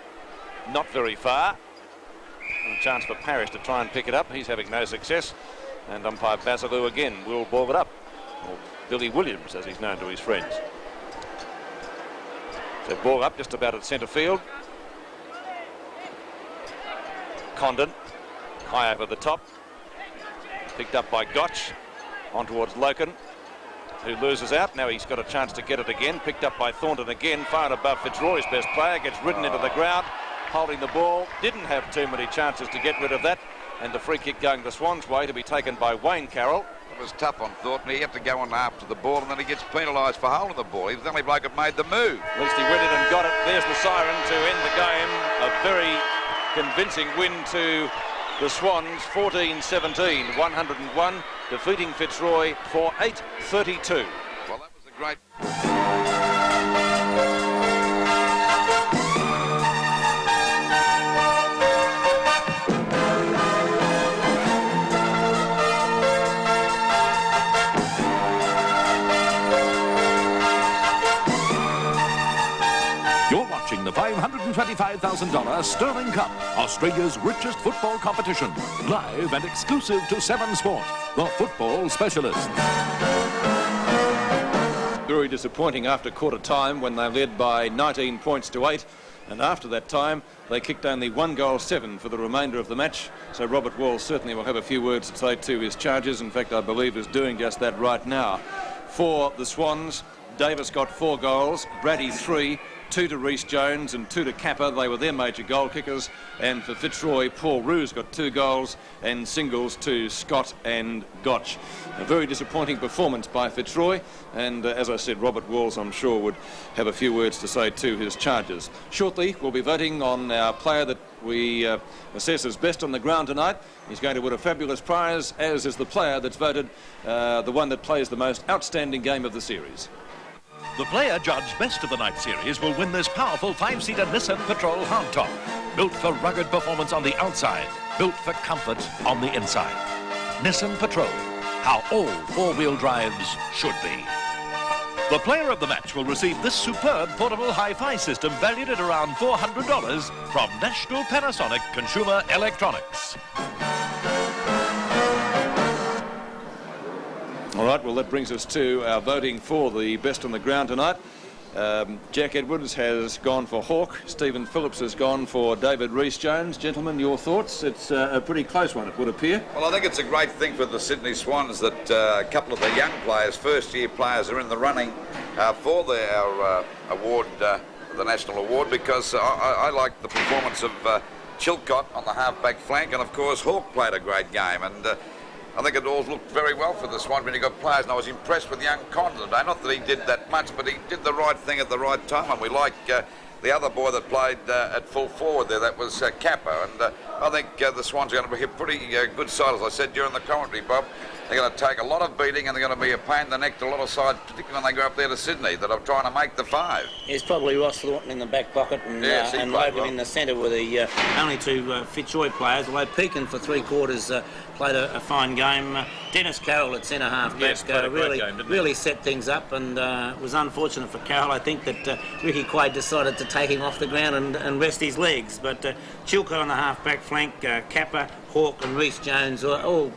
Not very far. And a chance for Parrish to try and pick it up. He's having no success. And umpire Basilou again will ball it up. Or Billy Williams, as he's known to his friends. So ball up just about at centre field. Condon, high over the top. Picked up by Gotch. On towards Loken, who loses out. Now he's got a chance to get it again. Picked up by Thornton again. Far and above Fitzroy's best player. Gets ridden into the ground. Holding the ball. Didn't have too many chances to get rid of that. And the free kick going the Swans' way to be taken by Wayne Carroll. It was tough on Thornton. He had to go on after the ball, and then he gets penalised for holding the ball. He was the only bloke that made the move. At least he went in and got it. There's the siren to end the game. A very convincing win to the Swans, 14-17, 101, defeating Fitzroy for 8-32. Well, that was a great... Watching the $525,000 Sterling Cup, Australia's richest football competition, live and exclusive to 7 Sport, the football specialist. Very disappointing after quarter time when they led by 19 points to 8, and after that time they kicked only 1-7 for the remainder of the match. So Robert Wall certainly will have a few words to say to his charges. In fact, I believe is doing just that right now. For the Swans, Davis got 4 goals, Brady 3, 2 to Rhys Jones and 2 to Kappa. They were their major goal kickers. And for Fitzroy, Paul Roos got 2 goals and singles to Scott and Gotch. A very disappointing performance by Fitzroy. And as I said, Robert Walls, I'm sure, would have a few words to say to his charges. Shortly, we'll be voting on our player that we assess as best on the ground tonight. He's going to win a fabulous prize, as is the player that's voted the one that plays the most outstanding game of the series. The player judged best of the night series will win this powerful 5-seater Nissan Patrol hardtop. Built for rugged performance on the outside, built for comfort on the inside. Nissan Patrol, how all 4-wheel drives should be. The player of the match will receive this superb portable hi-fi system valued at around $400 from National Panasonic Consumer Electronics. All right, well, that brings us to our voting for the best on the ground tonight. Jack Edwards has gone for Hawke. Stephen Phillips has gone for David Rhys Jones. Gentlemen, your thoughts? It's a pretty close one, it would appear. Well, I think it's a great thing for the Sydney Swans that a couple of the young players, first-year players, are in the running for our award, the national award, because I like the performance of Chilcott on the half-back flank, and of course Hawke played a great game, and I think it all looked very well for the Swans when he got players, and I was impressed with young Condon today. Not that he did that much, but he did the right thing at the right time, and we like the other boy that played at full forward there, that was Kappa, and I think the Swans are going to be a pretty good side, as I said during the commentary, Bob. They're going to take a lot of beating, and they're going to be a pain in the neck to a lot of sides, particularly when they go up there to Sydney, that are trying to make the 5. It's probably Ross Thornton in the back pocket and, and Logan in the centre were the only 2 Fitzroy players, although Pekin for 3 quarters played a fine game. Dennis Carroll at centre half back really set things up, and it was unfortunate for Carroll. I think that Ricky Quaid decided to take him off the ground and rest his legs, but Chilcott on the half back flank, Kappa, Hawke and Rhys Jones are all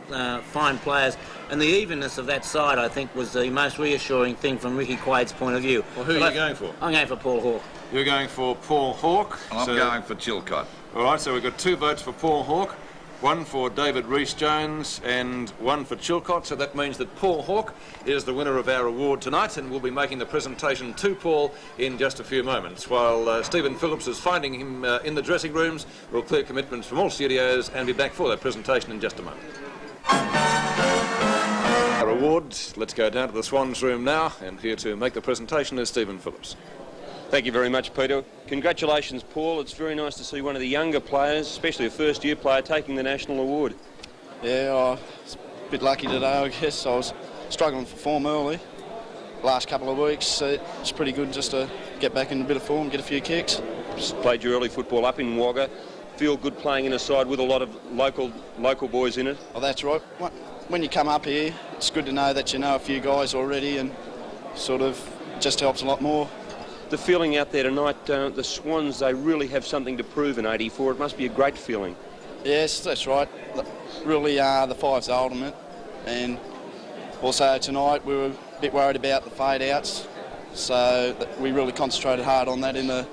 fine players, and the evenness of that side I think was the most reassuring thing from Ricky Quaid's point of view. Well, who are you going for? I'm going for Paul Hawke. You're going for Paul Hawke? I'm going for Chilcott. All right, so we've got 2 votes for Paul Hawke, 1 for David Rhys Jones and 1 for Chilcott, so that means that Paul Hawke is the winner of our award tonight, and we'll be making the presentation to Paul in just a few moments. While Stephen Phillips is finding him in the dressing rooms, we'll clear commitments from all studios and be back for that presentation in just a moment. Our awards, let's go down to the Swans room now, and here to make the presentation is Stephen Phillips. Thank you very much, Peter. Congratulations, Paul. It's very nice to see one of the younger players, especially a first-year player, taking the national award. Yeah, I was a bit lucky today, I guess. I was struggling for form early. Last couple of weeks, it's pretty good just to get back in a bit of form, get a few kicks. Just played your early football up in Wagga. Feel good playing in a side with a lot of local boys in it? Oh, that's right. When you come up here, it's good to know that you know a few guys already, and sort of just helps a lot more. The feeling out there tonight, the Swans, they really have something to prove in 84. It must be a great feeling. Yes, that's right. Really, the 5's the ultimate. And also tonight, we were a bit worried about the fade-outs, so we really concentrated hard on that in the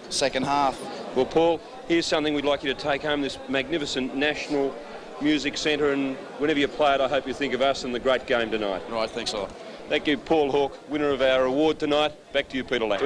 second half. Well, Paul, here's something we'd like you to take home, this magnificent National Music Centre, and whenever you play it, I hope you think of us and the great game tonight. Right, thanks a lot. Thank you, Paul Hawke, winner of our award tonight. Back to you, Peter Lang.